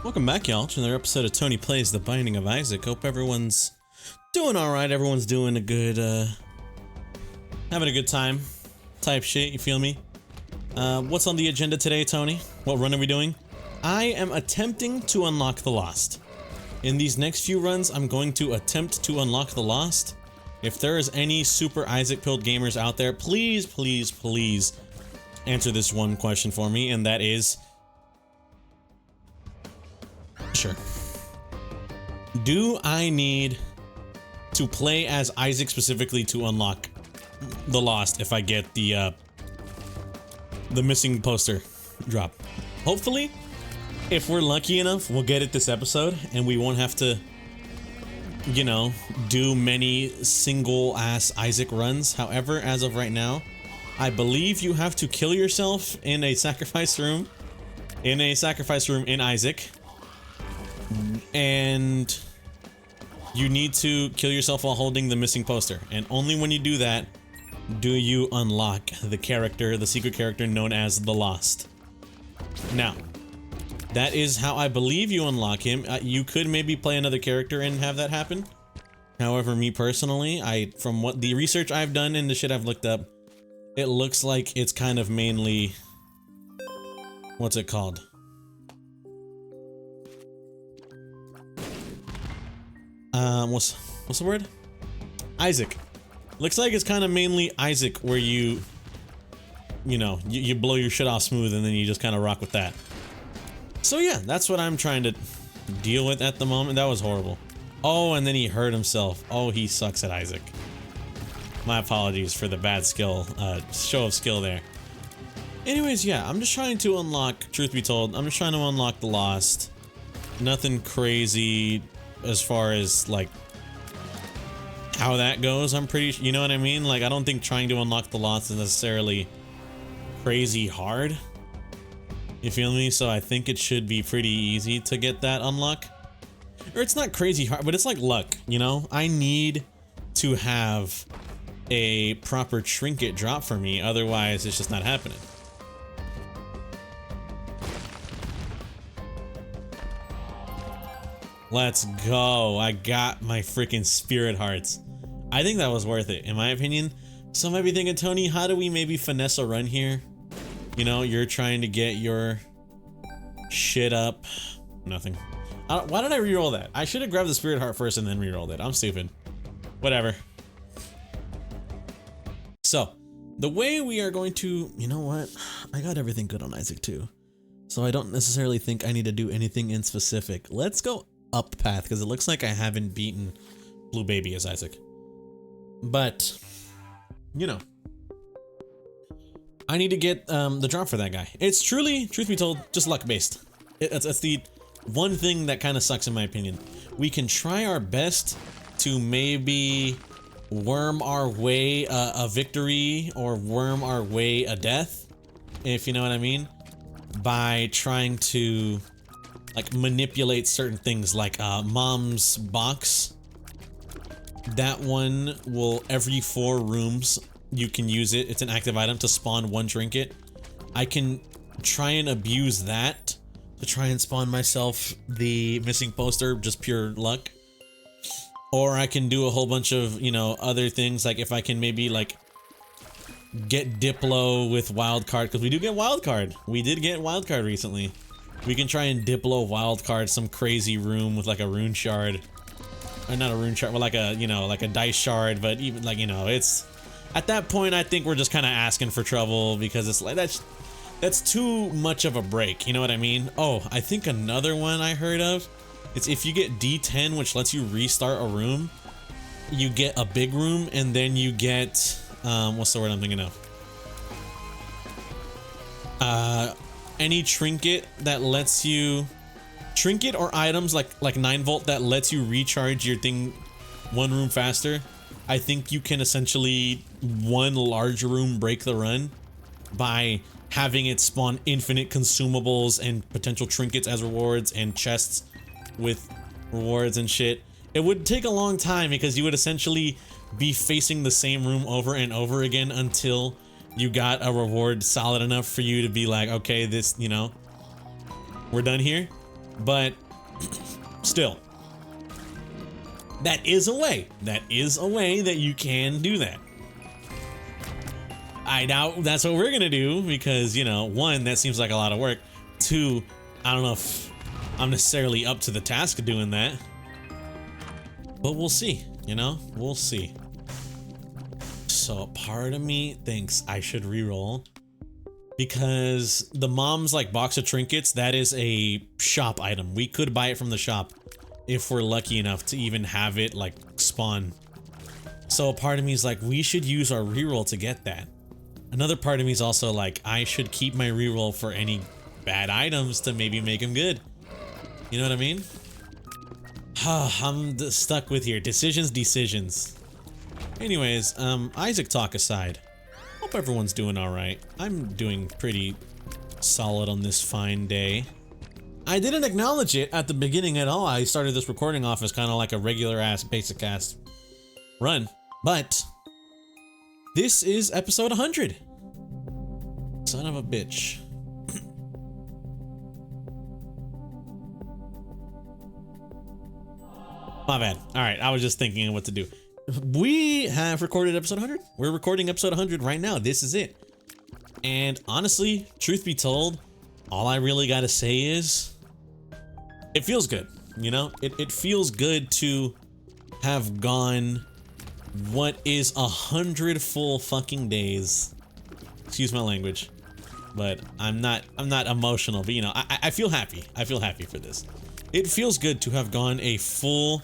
Welcome back, y'all, to another episode of Tony Plays The Binding of Isaac. Hope everyone's doing alright, everyone's doing a good, having a good time type shit, you feel me? What's on the agenda today, Tony? What run are we doing? I am attempting to unlock the Lost. In these next few runs, I'm going to attempt to unlock the Lost. If there is any super Isaac-pilled gamers out there, please, please, please answer this one question for me, and that is... Sure. Do I need to play as Isaac specifically to unlock the Lost if I get the missing poster drop? Hopefully, if we're lucky enough, we'll get it this episode and we won't have to, you know, do many single-ass Isaac runs. However, as of right now, I believe you have to kill yourself in a sacrifice room. In Isaac. And you need to kill yourself while holding the missing poster. And only when you do that do you unlock the character, the secret character known as the Lost. Now, that is how I believe you unlock him. You could maybe play another character and have that happen. However, me personally, from what the research I've done and the shit I've looked up, it looks like it's kind of mainly... What's it called? What's the word? Isaac. Looks like it's kind of mainly Isaac where you know, you blow your shit off smooth and then you just kind of rock with that. So yeah, that's what I'm trying to deal with at the moment. That was horrible. Oh, and then he hurt himself. Oh, he sucks at Isaac. My apologies for the bad skill, show of skill there. Anyways, yeah, I'm just trying to unlock, truth be told, I'm just trying to unlock the Lost. Nothing crazy as far as, like, how that goes. I'm pretty, you know what I mean? Like, I don't think trying to unlock the Lost is necessarily crazy hard. You feel me? So I think it should be pretty easy to get that unlock. Or it's not crazy hard, but it's like luck, you know? I need to have a proper trinket drop for me, otherwise it's just not happening. Let's go. I got my freaking spirit hearts. I think that was worth it, in my opinion. So I might be thinking, Tony, how do we maybe finesse a run here? You know, you're trying to get your shit up. Nothing. Why did I reroll that? I should have grabbed the spirit heart first and then rerolled it. I'm stupid. Whatever. So, the way we are going to... You know what? I got everything good on Isaac too. So I don't necessarily think I need to do anything in specific. Let's go up the path, because it looks like I haven't beaten Blue Baby as Isaac. But, you know, I need to get the drop for that guy. It's truly, truth be told, just luck based. That's the one thing that kind of sucks in my opinion. We can try our best to maybe worm our way a victory or worm our way a death, if you know what I mean, by trying to like manipulate certain things, like Mom's box. That one will, every 4 rooms you can use it. It's an active item to spawn 1 trinket. I can try and abuse that to try and spawn myself the missing poster, just pure luck. Or I can do a whole bunch of, you know, other things, like if I can maybe like get Diplo with wildcard, because we do get wildcard. We did get wildcard recently. We can try and Diplo wildcard some crazy room with like a rune shard. Or not a rune shard, but like a, you know, like a dice shard, but even like, you know, it's... At that point, I think we're just kind of asking for trouble, because it's like, that's too much of a break, you know what I mean? Oh, I think another one I heard of, it's if you get D10, which lets you restart a room, you get a big room, and then you get, what's the word I'm thinking of? Any trinket that lets you, trinket or items like 9 volt that lets you recharge your thing 1 room faster. I think you can essentially 1 large room break the run by having it spawn infinite consumables and potential trinkets as rewards and chests with rewards and shit. It would take a long time, because you would essentially be facing the same room over and over again until you got a reward solid enough for you to be like, okay, this, you know, we're done here. but still, that is a way. That is a way that you can do that. I doubt that's what we're gonna do because, you know, one, that seems like a lot of work. Two, I don't know if I'm necessarily up to the task of doing that. But we'll see, you know? We'll see. So part of me thinks I should reroll because the mom's like box of trinkets, that is a shop item. We could buy it from the shop if we're lucky enough to even have it like spawn. So a part of me is like, we should use our reroll to get that. Another part of me is also like, I should keep my reroll for any bad items to maybe make them good. You know what I mean? I'm stuck with here. Decisions. Anyways, Isaac talk aside. Hope everyone's doing alright. I'm doing pretty solid on this fine day. I didn't acknowledge it at the beginning at all. I started this recording off as kind of like a regular ass basic ass run. But this is episode 100. Son of a bitch. My bad. All right, I was just thinking of what to do. We have recorded episode 100. We're recording episode 100 right now. This is it. And honestly, truth be told, all I really got to say is it feels good. You know, it feels good to have gone what is 100 full fucking days. Excuse my language, but I'm not emotional, but you know, I feel happy. I feel happy for this. It feels good to have gone a full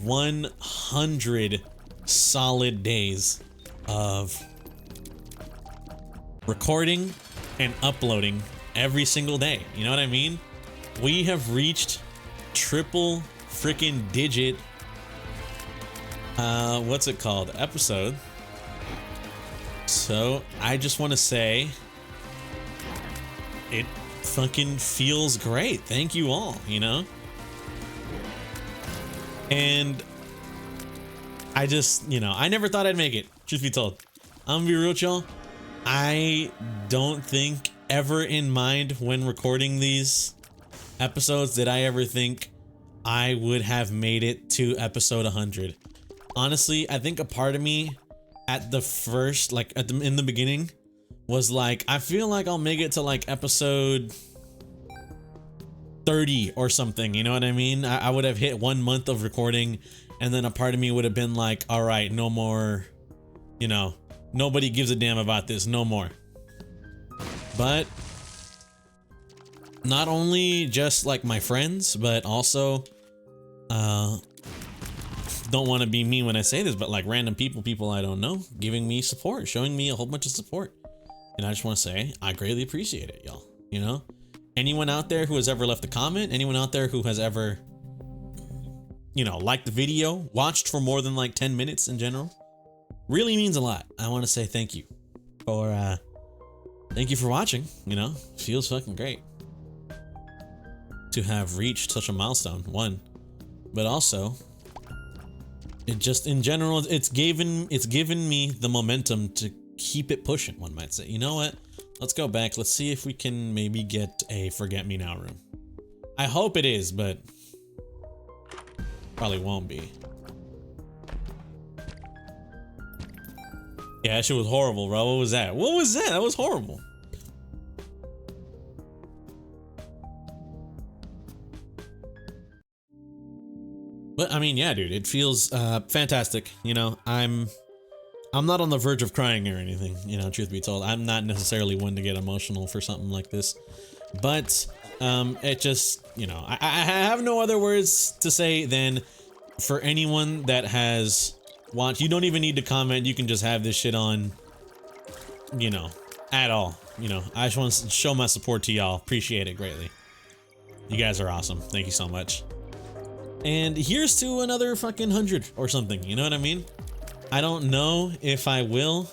100 solid days of recording and uploading every single day. You know what I mean? We have reached triple freaking digit what's it called, episode. So I just want to say it fucking feels great. Thank you all, you know? And I just, you know, I never thought I'd make it, truth be told. I'm gonna be real with y'all. I don't think ever in mind when recording these episodes did I ever think I would have made it to episode 100. Honestly, I think a part of me at the first, like in the beginning, was like, I feel like I'll make it to like episode 30 or something, you know what I mean? I would have hit 1 month of recording, and then a part of me would have been like, all right, no more, you know, nobody gives a damn about this, no more. But not only just like my friends, but also don't want to be mean when I say this, but like random people I don't know, giving me support, showing me a whole bunch of support. And I just want to say, I greatly appreciate it, y'all. You know, anyone out there who has ever left a comment, anyone out there who has ever, you know, liked the video, watched for more than like 10 minutes in general, really means a lot. I want to say thank you for watching. You know, feels fucking great to have reached such a milestone, one, but also it just in general, it's given me the momentum to keep it pushing, one might say. You know what? Let's go back. Let's see if we can maybe get a Forget Me Now room. I hope it is, but probably won't be. Yeah, that shit was horrible, bro. What was that? What was that? That was horrible. But I mean, yeah, dude, it feels fantastic. You know, I'm not on the verge of crying or anything, you know, truth be told. I'm not necessarily one to get emotional for something like this. But it just, you know, I have no other words to say than for anyone that has watched. You don't even need to comment. You can just have this shit on, you know, at all. You know, I just want to show my support to y'all. Appreciate it greatly. You guys are awesome. Thank you so much. And here's to another fucking 100 or something. You know what I mean? I don't know if I will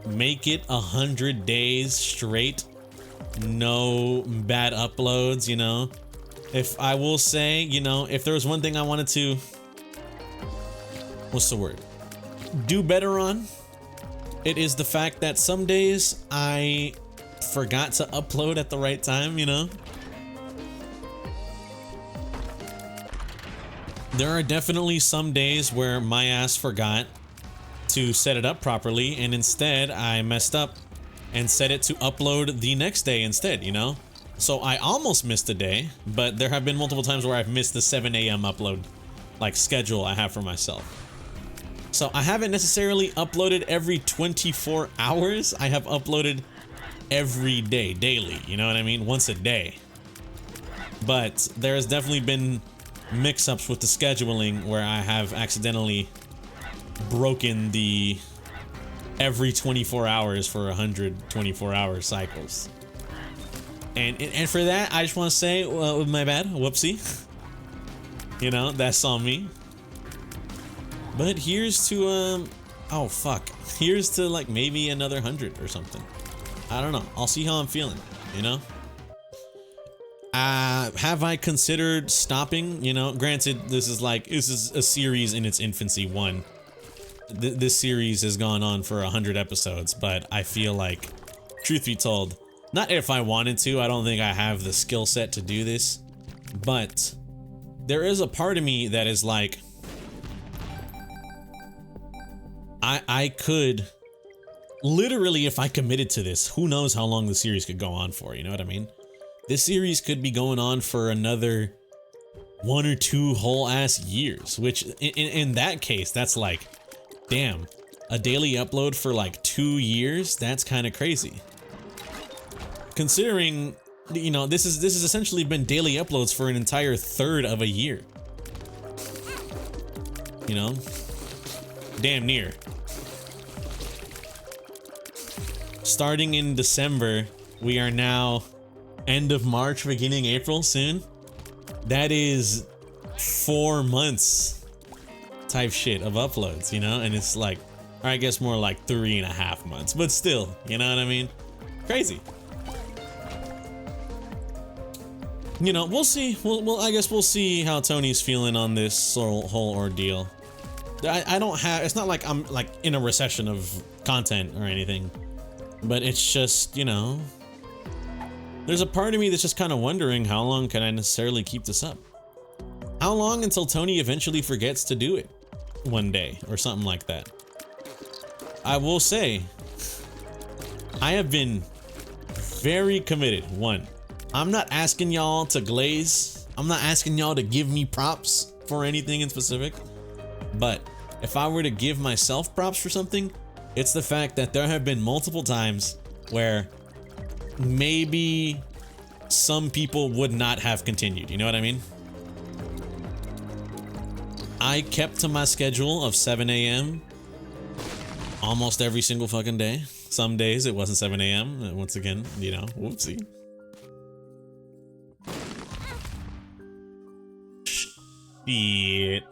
make it 100 days straight, no bad uploads, you know. If I will say, you know, if there was one thing I wanted to, what's the word, do better on, it is the fact that some days I forgot to upload at the right time, you know. There are definitely some days where my ass forgot to set it up properly, and instead I messed up and set it to upload the next day instead, you know? So I almost missed a day, but there have been multiple times where I've missed the 7 a.m. upload, like, schedule I have for myself. So I haven't necessarily uploaded every 24 hours. I have uploaded every day, daily, you know what I mean? Once a day. But there has definitely been mix-ups with the scheduling where I have accidentally broken the every 24 hours for 124-hour cycles. And for that, I just want to say, well, my bad, whoopsie. You know, that's on me. But here's to, oh fuck. Here's to like maybe another 100 or something. I don't know. I'll see how I'm feeling, you know? Have I considered stopping? You know, granted, this is a series in its infancy. This series has gone on for 100 episodes, but I feel like, truth be told, not if I wanted to, I don't think I have the skill set to do this, but there is a part of me that is like, I could, literally, if I committed to this, who knows how long the series could go on for, you know what I mean? This series could be going on for another 1 or 2 whole ass years, which in that case, that's like, damn, a daily upload for like 2 years? That's kind of crazy. Considering, you know, this has essentially been daily uploads for an entire third of a year. You know? Damn near. Starting in December, we are now end of March, beginning April soon. That is 4 months type shit of uploads, you know? And it's like, or I guess more like 3.5 months, but still, you know what I mean? Crazy. You know, we'll see. I guess we'll see how Tony's feeling on this whole ordeal. I don't have, it's not like I'm like in a recession of content or anything, but it's just, you know, there's a part of me that's just kind of wondering how long can I necessarily keep this up? How long until Tony eventually forgets to do it one day or something like that? I will say, I have been very committed. One, I'm not asking y'all to glaze. I'm not asking y'all to give me props for anything in specific. But if I were to give myself props for something, it's the fact that there have been multiple times where maybe some people would not have continued. You know what I mean? I kept to my schedule of 7 a.m. almost every single fucking day. Some days it wasn't 7 a.m. Once again, you know, whoopsie. Shit.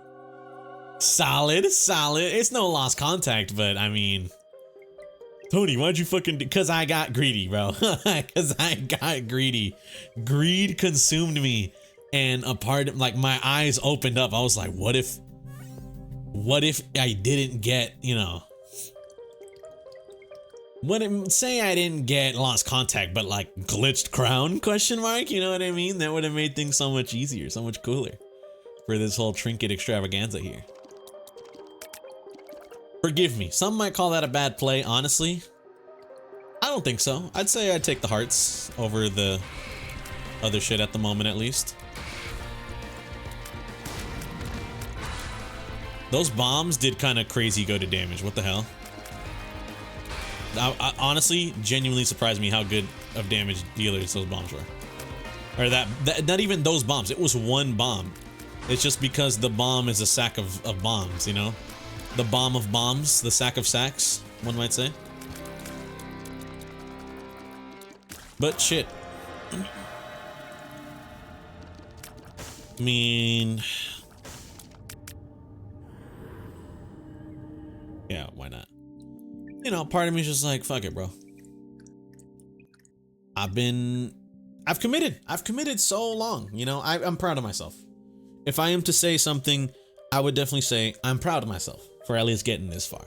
Solid. It's no lost contact, but I mean, Tony, why'd you fucking do? Cause I got greedy, bro. Cause I got greedy. Greed consumed me, and a part of, like, my eyes opened up. I was like, what if I didn't get, you know, say I didn't get lost contact, but like glitched crown, question mark, you know what I mean? That would have made things so much easier, so much cooler for this whole trinket extravaganza here. Forgive me. Some might call that a bad play, honestly. I don't think so. I'd say I'd take the hearts over the other shit at the moment, at least. Those bombs did kind of crazy go to damage. What the hell? I honestly, genuinely surprised me how good of damage dealers those bombs were. Or that not even those bombs. It was one bomb. It's just because the bomb is a sack of bombs, you know? The bomb of bombs, the sack of sacks, one might say. But shit. I mean, yeah, why not? You know, part of me is just like, fuck it, bro. I've committed. I've committed so long, you know? I'm proud of myself. If I am to say something, I would definitely say I'm proud of myself for at least getting this far.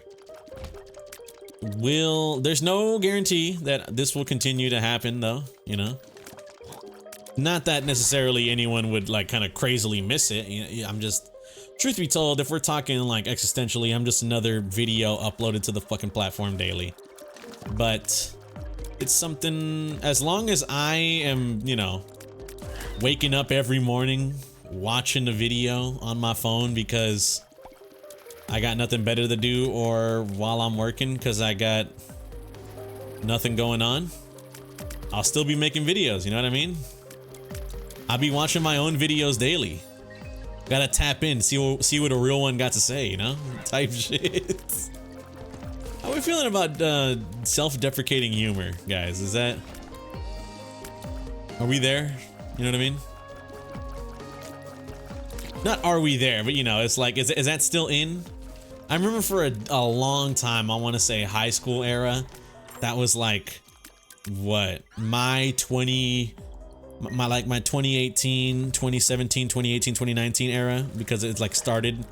There's no guarantee that this will continue to happen, though, you know? Not that necessarily anyone would like kind of crazily miss it. I'm just, truth be told, if we're talking like existentially, I'm just another video uploaded to the fucking platform daily. But it's something, as long as I am, you know, waking up every morning, watching a video on my phone because I got nothing better to do, or while I'm working because I got nothing going on, I'll still be making videos, you know what I mean? I'll be watching my own videos daily. Gotta tap in, see what a real one got to say, you know? Type shit. How are we feeling about self-deprecating humor, guys? Is that... Are we there? You know what I mean? Not are we there, but you know, it's like, is that still in? I remember for a long time, I want to say high school era, that was like, what? My 2018, 2017, 2018, 2019 era, because it's like started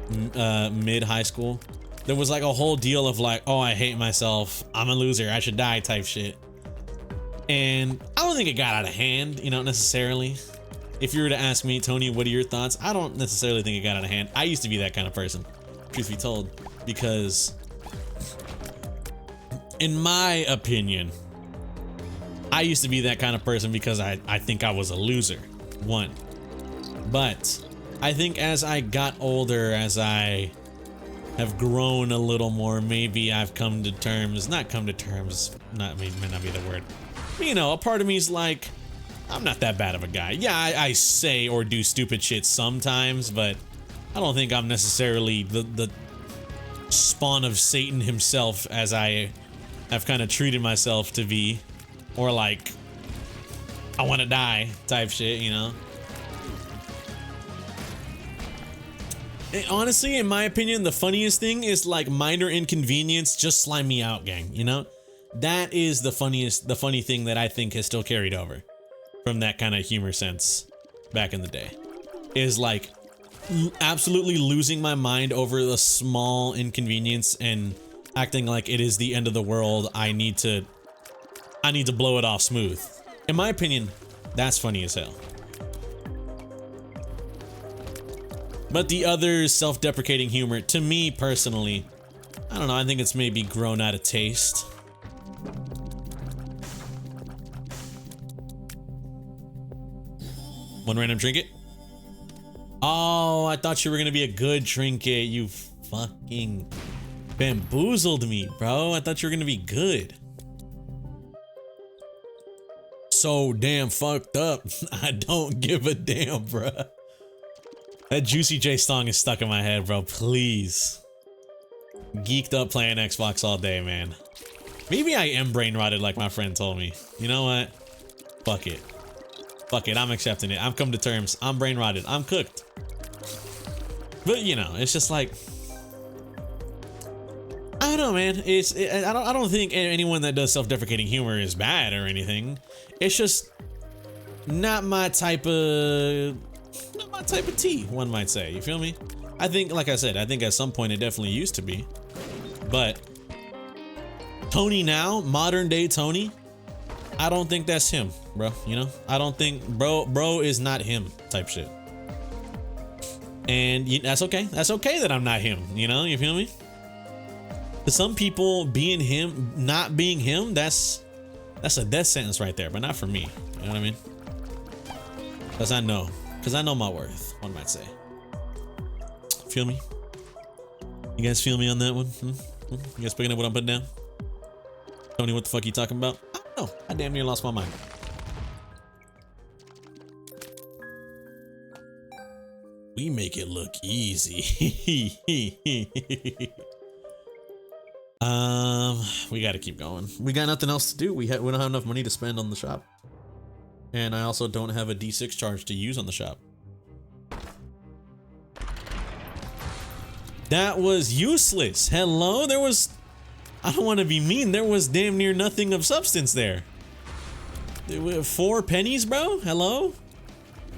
mid high school. There was like a whole deal of like, oh, I hate myself, I'm a loser, I should die type shit. And I don't think it got out of hand, you know, necessarily. If you were to ask me, Tony, what are your thoughts? I don't necessarily think it got out of hand. I used to be that kind of person, truth be told, because in my opinion, I used to be that kind of person because I think I was a loser, one. But I think as I got older, as I have grown a little more, maybe I've come to terms, not come to terms, may not be the word. But, you know, a part of me is like, I'm not that bad of a guy. Yeah, I say or do stupid shit sometimes, but I don't think I'm necessarily the spawn of Satan himself as I have kind of treated myself to be. Or like, I want to die type shit, you know? And honestly, in my opinion, the funniest thing is like minor inconvenience, just slime me out, gang, you know? That is the funny thing that I think has still carried over from that kind of humor sense back in the day. Is like absolutely losing my mind over a small inconvenience and acting like it is the end of the world. I need to blow it off smooth. In my opinion, that's funny as hell. But the other self-deprecating humor, to me personally, I don't know, I think it's maybe grown out of taste. One random trinket? Oh, I thought you were gonna be a good trinket. You fucking bamboozled me, bro. I thought you were gonna be good. So damn fucked up. I don't give a damn, bro. That Juicy J song is stuck in my head, bro. Please. Geeked up playing Xbox all day, man. Maybe I am brain rotted like my friend told me. You know what? Fuck it. Fuck it, I'm accepting it. I've come to terms. I'm brain rotted. I'm cooked. But you know, it's just like, I don't know, man. I don't think anyone that does self-deprecating humor is bad or anything. It's just not my type of tea, one might say. You feel me? I think, like I said, I think at some point it definitely used to be. But Tony now, modern day Tony, I don't think that's him, bro. You know, I don't think bro is not him type shit. And that's okay. That's okay that I'm not him. You know, you feel me? To some people, being him, not being him, that's a death sentence right there. But not for me. You know what I mean? Because I know my worth, one might say. Feel me? You guys feel me on that one? You guys picking up what I'm putting down? Tony, what the fuck you talking about? I don't know. I damn near lost my mind. We make it look easy. We gotta keep going. We got nothing else to do. We don't have enough money to spend on the shop. And I also don't have a D6 charge to use on the shop. That was useless. Hello? There was... I don't want to be mean. There was damn near nothing of substance there. 4 pennies, bro? Hello?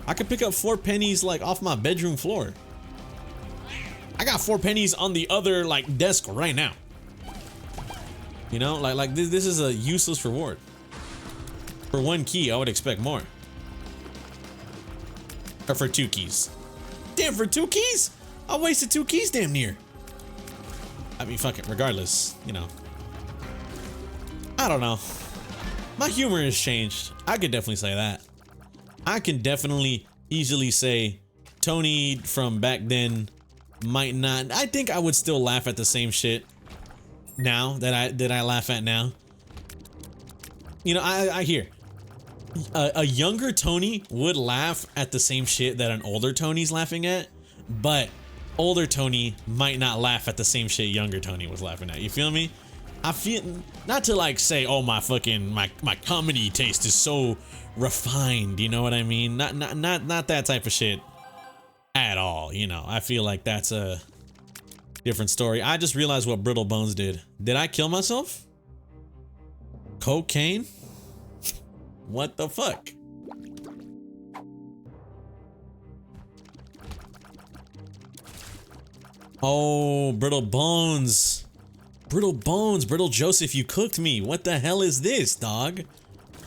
I could pick up 4 pennies like off my bedroom floor. I got 4 pennies on the other like desk right now. You know, like this is a useless reward. For 1 key, I would expect more. Or for 2 keys. Damn, for 2 keys? I wasted 2 keys damn near. I mean, fuck it, regardless, you know. I don't know. My humor has changed. I could definitely say that. I can definitely easily say Tony from back then might not. I think I would still laugh at the same shit now that I laugh at now. You know, I hear a younger Tony would laugh at the same shit that an older Tony's laughing at, but older Tony might not laugh at the same shit younger Tony was laughing at. You feel me? I feel, not to like say, oh, my comedy taste is so refined, you know what I mean? Not that type of shit at all, you know. I feel like that's a different story. I just realized what Brittle Bones did. Did I kill myself? Cocaine? What the fuck? Oh, Brittle Bones. Brittle Bones, Brittle Joseph, you cooked me. What the hell is this, dog?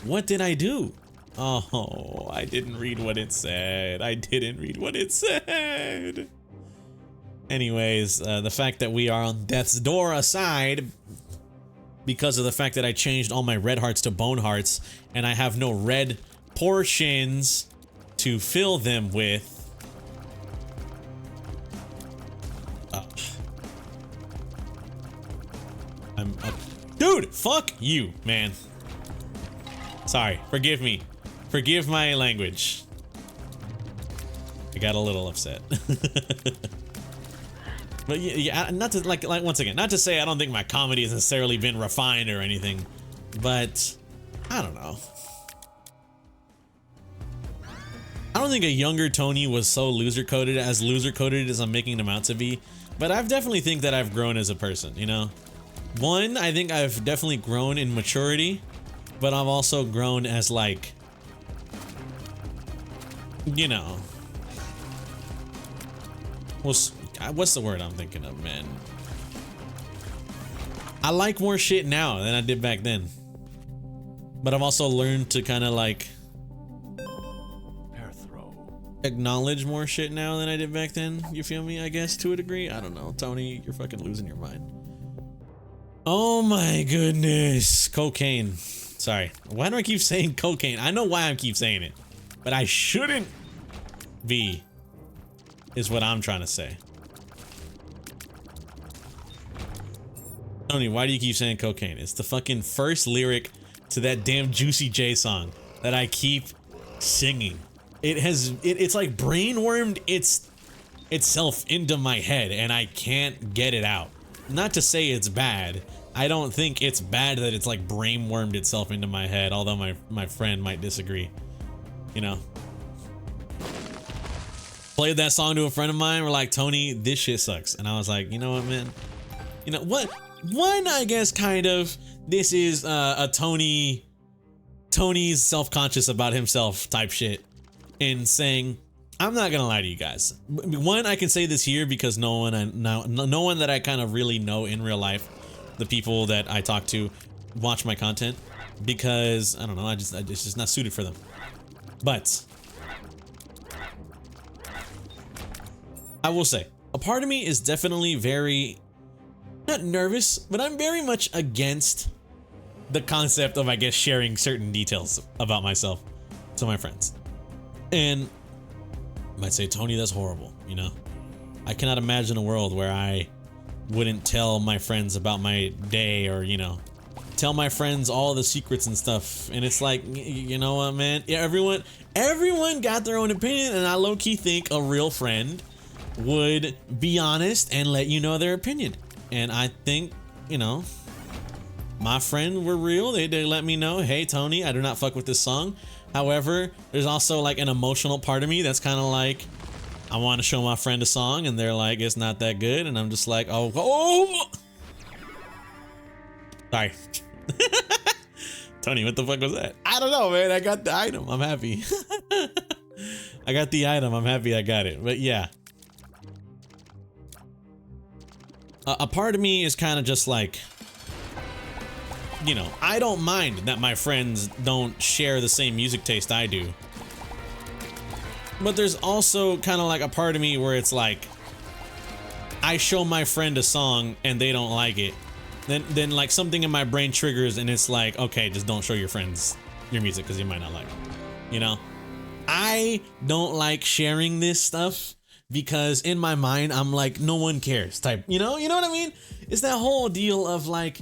What did I do? Oh, I didn't read what it said. I didn't read what it said. Anyways, the fact that we are on death's door aside, because of the fact that I changed all my red hearts to bone hearts, and I have no red portions to fill them with. Dude, fuck you, man. Sorry, forgive me. Forgive my language. I got a little upset. But yeah, not to like once again, not to say I don't think my comedy has necessarily been refined or anything, but I don't know. I don't think a younger Tony was so loser coded as I'm making him out to be, but I've definitely think that I've grown as a person, you know? One, I think I've definitely grown in maturity, but I've also grown as like, you know, what's the word I'm thinking of, man? I like more shit now than I did back then, but I've also learned to kind of like acknowledge more shit now than I did back then. You feel me? I guess to a degree. I don't know. Tony, you're fucking losing your mind. Oh my goodness. Cocaine. Sorry. Why do I keep saying cocaine? I know why I keep saying it, but I shouldn't be, is what I'm trying to say. Tony, why do you keep saying cocaine? It's the fucking first lyric to that damn Juicy J song that I keep singing. It's like brainwormed itself into my head and I can't get it out. Not to say it's bad. I don't think it's bad that it's like brainwormed itself into my head, although my friend might disagree. You know. Played that song to a friend of mine, we're like, Tony, this shit sucks. And I was like, you know what, man? You know what? One, I guess kind of, this is a Tony's self-conscious about himself type shit. In saying, I'm not gonna lie to you guys. One, I can say this here because no one that I kind of really know in real life, the people that I talk to, watch my content because I don't know, it's just not suited for them. But I will say, a part of me is definitely very, not nervous, but I'm very much against the concept of, I guess, sharing certain details about myself to my friends. And I might say, Tony, that's horrible, you know? I cannot imagine a world where I wouldn't tell my friends about my day or, you know, tell my friends all the secrets and stuff. And it's like, you know what, man? Yeah, everyone got their own opinion, and I low-key think a real friend would be honest and let you know their opinion. And I think, you know, my friend were real. They let me know, hey, Tony, I do not fuck with this song. However, there's also like an emotional part of me that's kind of like, I want to show my friend a song and they're like, it's not that good. And I'm just like, oh. Sorry. Tony, what the fuck was that? I don't know, man. I got the item. I'm happy. I got the item. I'm happy I got it. But yeah. A part of me is kind of just like, you know, I don't mind that my friends don't share the same music taste I do. But there's also kind of like a part of me where it's like, I show my friend a song and they don't like it. Then like something in my brain triggers and it's like, okay, just don't show your friends your music because you might not like it. You know? I don't like sharing this stuff because in my mind, I'm like, no one cares type, you know what I mean? It's that whole deal of like,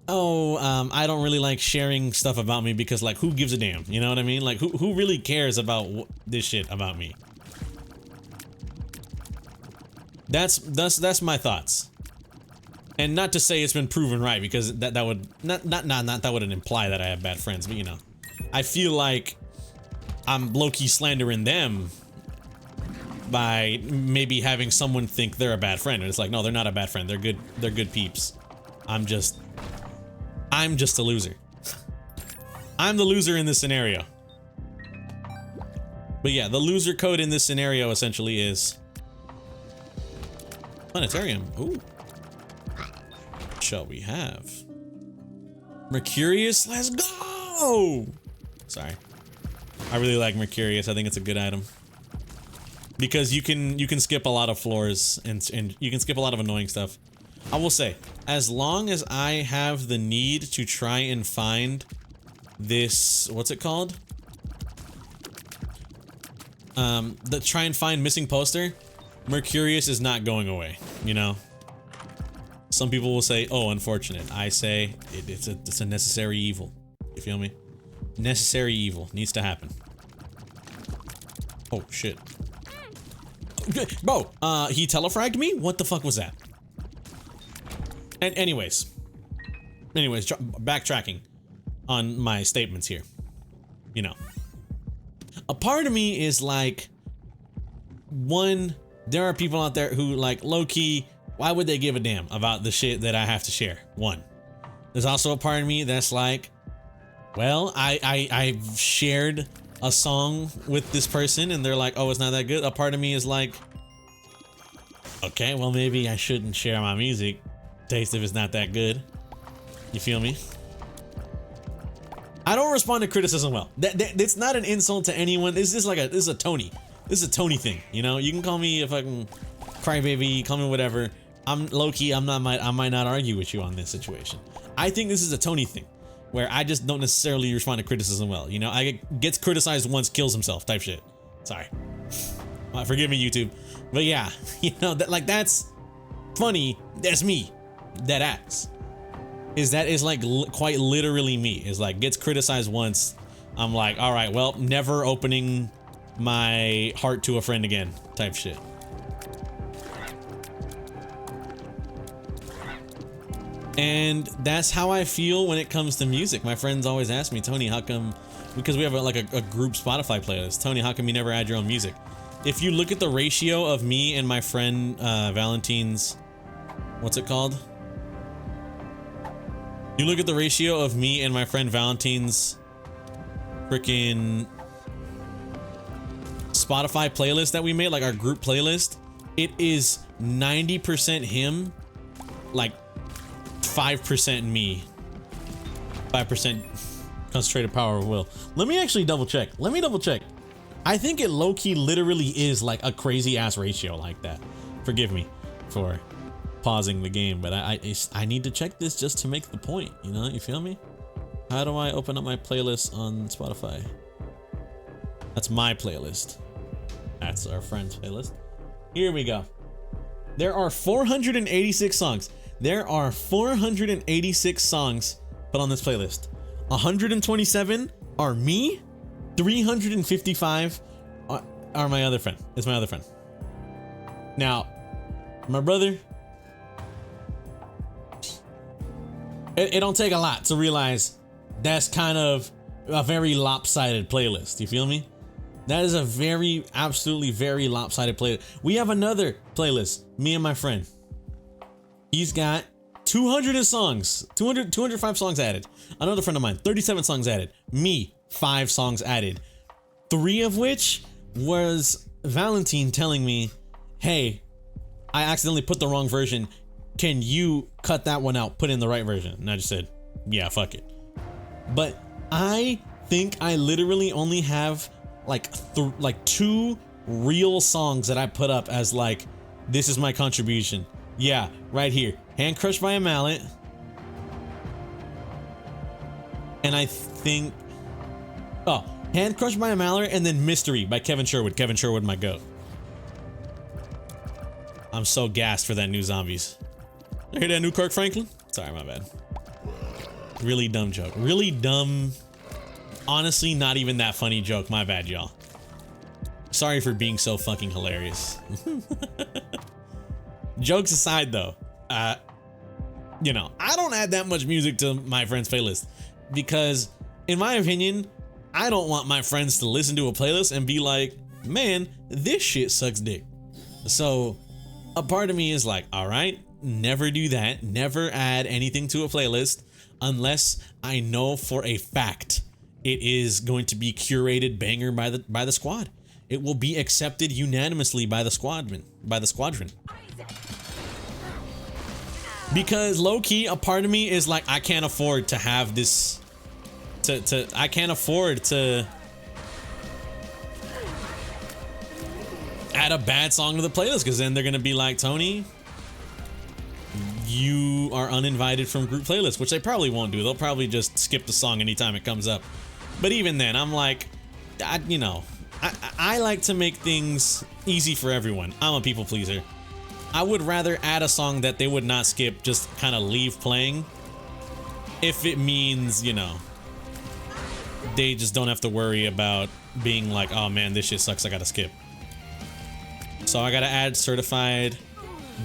oh, I don't really like sharing stuff about me because like, who gives a damn? You know what I mean? Like who really cares about this shit about me? That's my thoughts. And not to say it's been proven right, because that would not that wouldn't imply that I have bad friends, but you know, I feel like I'm low-key slandering them by maybe having someone think they're a bad friend, and it's like, no, they're not a bad friend. They're good peeps. I'm just a loser. I'm the loser in this scenario. But yeah, the loser code in this scenario essentially is planetarium. Ooh. Shall we have Mercurius? Let's go. Sorry, I really like Mercurius. I think it's a good item because you can skip a lot of floors and you can skip a lot of annoying stuff. I will say, as long as I have the need to try and find this, what's it called? Try and find missing poster, Mercurius is not going away, you know? Some people will say, oh, unfortunate. I say it's a necessary evil. You feel me? Necessary evil needs to happen. Oh shit. Bro, he telefragged me? What the fuck was that? And anyways, backtracking on my statements here. You know, a part of me is like, one, there are people out there who like low-key, why would they give a damn about the shit that I have to share? One. There's also a part of me that's like, well, I've shared a song with this person and they're like, oh, it's not that good. A part of me is like, okay, well, maybe I shouldn't share my music taste if it's not that good. You feel me? I don't respond to criticism well. It's not an insult to anyone. This is a Tony. This is a Tony thing, you know? You can call me a fucking crybaby, call me whatever. I'm low-key, I might not argue with you on this situation. I think this is a Tony thing, where I just don't necessarily respond to criticism well. You know, I gets criticized once, kills himself type shit. Sorry. Forgive me, YouTube. But yeah, you know, that's funny. That's me. That ass. That is like quite literally me. Is like, gets criticized once, I'm like, all right, well, never opening my heart to a friend again type shit. And that's how I feel when it comes to music. My friends always ask me, Tony, how come, because we have a group Spotify playlist, Tony, how come you never add your own music? If you look at the ratio of me and my friend Valentine's, what's it called? You look at the ratio of me and my friend Valentine's freaking Spotify playlist that we made, like our group playlist, it is 90% him, like 5% me, 5% concentrated power of will. Let me actually double check. I think it low-key literally is like a crazy ass ratio like that. Forgive me for pausing the game, but I need to check this just to make the point, you know? You feel me? How do I open up my playlist on Spotify? That's my playlist. That's our friend's playlist. Here we go. There are 486 songs. There are 486 songs put on this playlist. 127 are me. 355 are my other friend. It's my other friend. Now, my brother, it don't take a lot to realize that's kind of a very lopsided playlist. You feel me? That is a very, absolutely very lopsided playlist. We have another playlist, me and my friend. He's got 205 songs added. Another friend of mine, 37 songs added. Me, 5 songs added. 3 of which was Valentine telling me, hey, I accidentally put the wrong version. Can you cut that one out, put in the right version? And I just said, yeah, fuck it. But I think I literally only have like 2 real songs that I put up as like, this is my contribution. Yeah, right here. Hand Crushed by a Mallet. And I think, oh, Hand Crushed by a Mallet, and then Mystery by Kevin Sherwood. Kevin Sherwood, my goat. I'm so gassed for that new Zombies. You hear that new Kirk Franklin? Sorry, my bad. Really dumb joke. Really dumb. Honestly, not even that funny joke. My bad, y'all. Sorry for being so fucking hilarious. Jokes aside, though, you know, I don't add that much music to my friends' playlist because, in my opinion, I don't want my friends to listen to a playlist and be like, man, this shit sucks dick. So a part of me is like, all right, never do that. Never add anything to a playlist unless I know for a fact it is going to be curated banger by the squad. It will be accepted unanimously by the squadron. Because low-key, a part of me is like, I can't afford to have this. I can't afford to add a bad song to the playlist, because then they're gonna be like, Tony, you are uninvited from group playlists, which they probably won't do. They'll probably just skip the song anytime it comes up. But even then, I'm like, you know, I like to make things easy for everyone. I'm a people pleaser. I would rather add a song that they would not skip, just kind of leave playing, if it means, you know, they just don't have to worry about being like, oh man, this shit sucks, I gotta skip. So I gotta add certified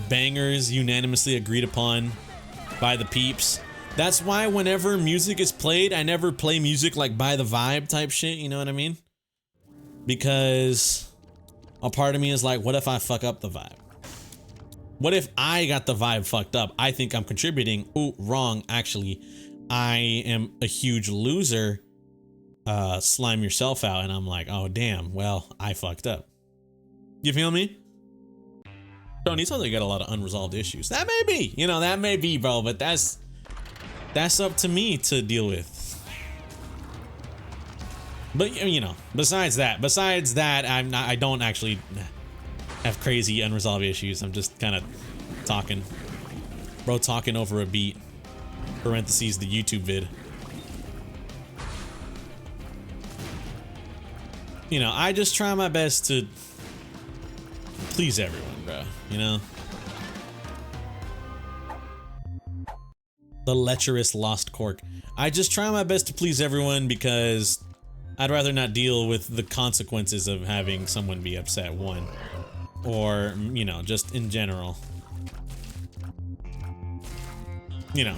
bangers unanimously agreed upon by the peeps. That's why whenever music is played, I never play music like by the vibe type shit, you know what I mean? Because a part of me is like, what if I fuck up the vibe? What if I got the vibe fucked up? I think I'm contributing. Ooh, wrong, actually. I am a huge loser. Slime yourself out, and I'm like, oh damn, well, I fucked up. You feel me? Tony, sounds like you got a lot of unresolved issues. That may be, you know, that may be, bro, but that's up to me to deal with. But you know, besides that, I don't actually have crazy unresolved issues. I'm just kind of talking, bro, talking over a beat. Parentheses, the YouTube vid. You know, I just try my best to please everyone, bro, you know? The lecherous lost cork. I just try my best to please everyone because I'd rather not deal with the consequences of having someone be upset, one. Or, you know, just in general. You know.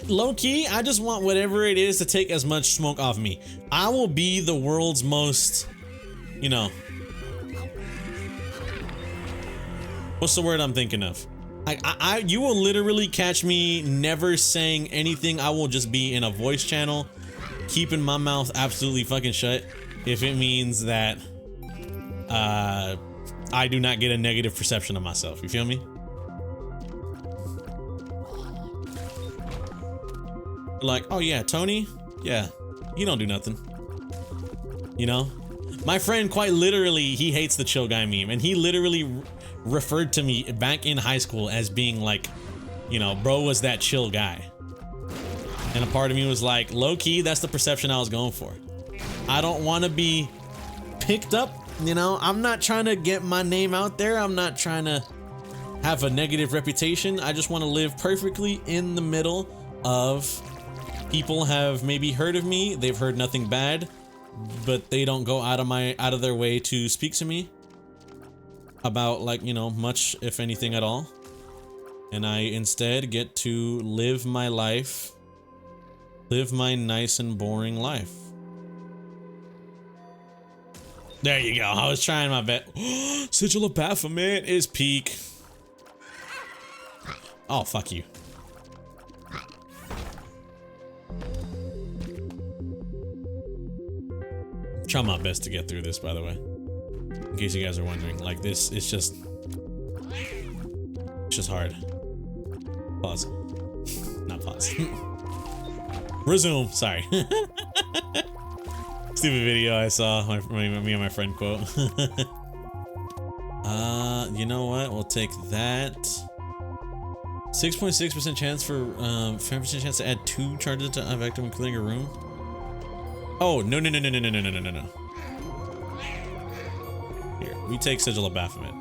Low-key, I just want whatever it is to take as much smoke off me. I will be the world's most, you know, what's the word I'm thinking of? You will literally catch me never saying anything. I will just be in a voice channel, keeping my mouth absolutely fucking shut if it means that I do not get a negative perception of myself. You feel me? Like, oh yeah, Tony, yeah, you don't do nothing. You know? My friend quite literally, he hates the chill guy meme, and he literally referred to me back in high school as being like, you know, bro was that chill guy. And a part of me was like, low-key, that's the perception I was going for. I don't want to be picked up, you know? I'm not trying to get my name out there. I'm not trying to have a negative reputation. I just want to live perfectly in the middle of people have maybe heard of me. They've heard nothing bad, but they don't go out of their way to speak to me about, like, you know, much, if anything at all. And I instead get to live my life, live my nice and boring life. There you go. I was trying my best. Sigil of Baphomet is peak. Oh, fuck you. I'm trying my best to get through this, by the way. In case you guys are wondering, like, this, it's just hard. Pause. Not pause. Resume, sorry. Stupid video I saw me and my friend quote. You know what? We'll take that. 6.6% chance for 5% chance to add 2 charges to a vector when clearing a room. Oh no. Here, we take Sigil of Baphomet.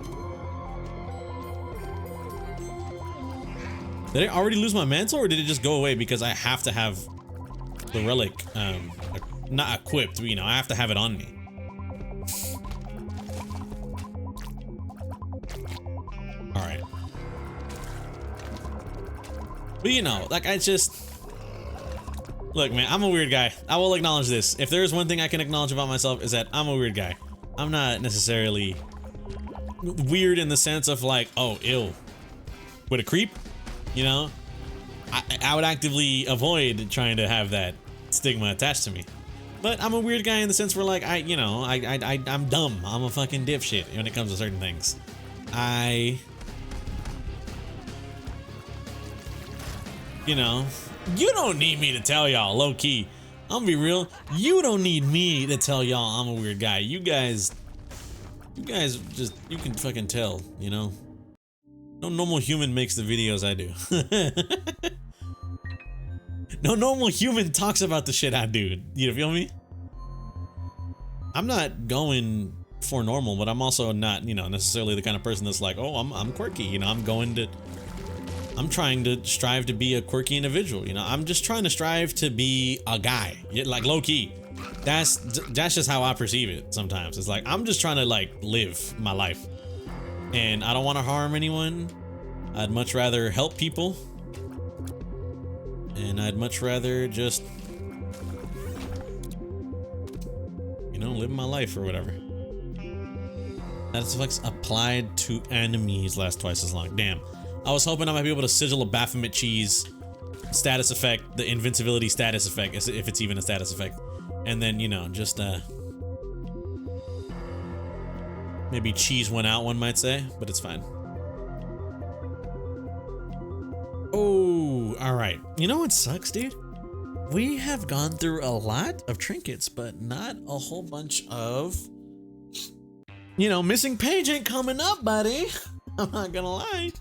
Did I already lose my mantle, or did it just go away because I have to have the relic not equipped, you know, I have to have it on me. All right. But you know, like, I just look, man, I'm a weird guy. I will acknowledge this. If there's one thing I can acknowledge about myself, is that I'm a weird guy. I'm not necessarily weird in the sense of like, oh, ill with a creep, you know. I would actively avoid trying to have that stigma attached to me. But I'm a weird guy in the sense where, like, I'm dumb. I'm a fucking dipshit when it comes to certain things. You know, you don't need me to tell y'all, low key. I'm gonna be real. You don't need me to tell y'all I'm a weird guy. You guys just, you can fucking tell, you know? No normal human makes the videos I do. No normal human talks about the shit I do. You feel me? I'm not going for normal, but I'm also not, you know, necessarily the kind of person that's like, oh, I'm quirky. You know, I'm trying to strive to be a quirky individual. You know, I'm just trying to strive to be a guy. Like, low key. That's just how I perceive it sometimes. It's like, I'm just trying to, like, live my life. And I don't want to harm anyone. I'd much rather help people. And I'd much rather just, you know, live my life or whatever. That's like applied to enemies lasts twice as long. Damn. I was hoping I might be able to sigil a Baphomet cheese status effect, the invincibility status effect, if it's even a status effect. And then, you know, just maybe cheese one out, one might say, but it's fine. Oh, all right. You know what sucks, dude? We have gone through a lot of trinkets, but not a whole bunch of, you know, missing page ain't coming up, buddy. I'm not gonna lie.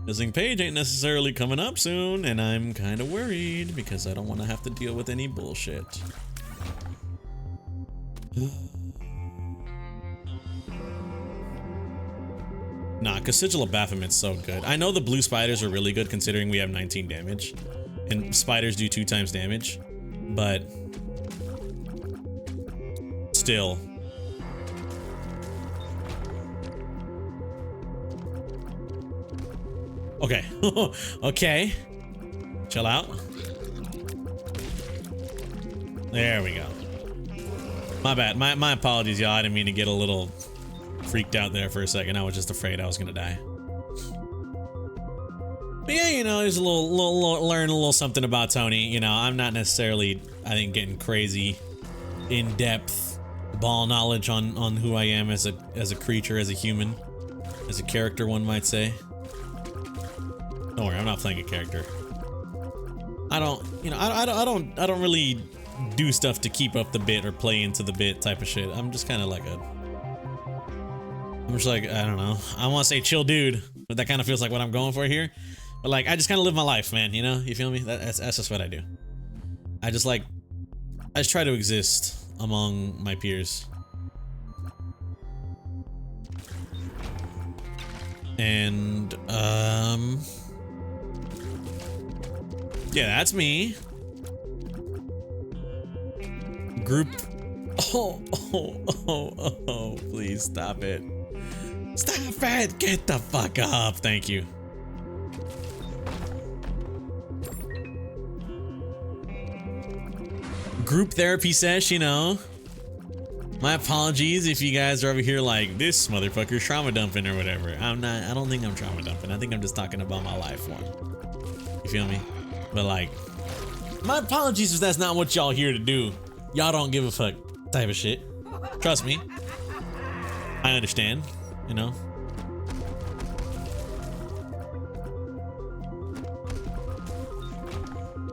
Missing page ain't necessarily coming up soon, and I'm kind of worried because I don't want to have to deal with any bullshit. Nah, cause Sigil of Baphomet's so good. I know the blue spiders are really good considering we have 19 damage, and spiders do 2 times damage, but still. Okay, okay, chill out. There we go. My bad, my apologies, y'all. I didn't mean to get a little freaked out there for a second. I was just afraid I was gonna die. But yeah, you know, there's a learn a little something about Tony. You know, I'm not necessarily, I think, getting crazy in-depth ball knowledge on who I am as a creature, as a human, as a character, one might say. Don't worry, I'm not playing a character. I don't, you know, I don't really do stuff to keep up the bit or play into the bit type of shit. I'm just kind of like I'm just like, I don't know. I want to say chill dude, but that kind of feels like what I'm going for here. But like, I just kind of live my life, man. You know, you feel me? That's just what I do. I just try to exist among my peers. And, yeah, that's me. Group. Oh, please stop it. Stop it! Get the fuck up! Thank you. Group therapy sesh, you know. My apologies if you guys are over here like, this motherfucker's trauma dumping or whatever. I'm not, I don't think I'm trauma dumping. I think I'm just talking about my life one. You feel me? But like, my apologies if that's not what y'all here to do. Y'all don't give a fuck type of shit. Trust me. I understand, you know.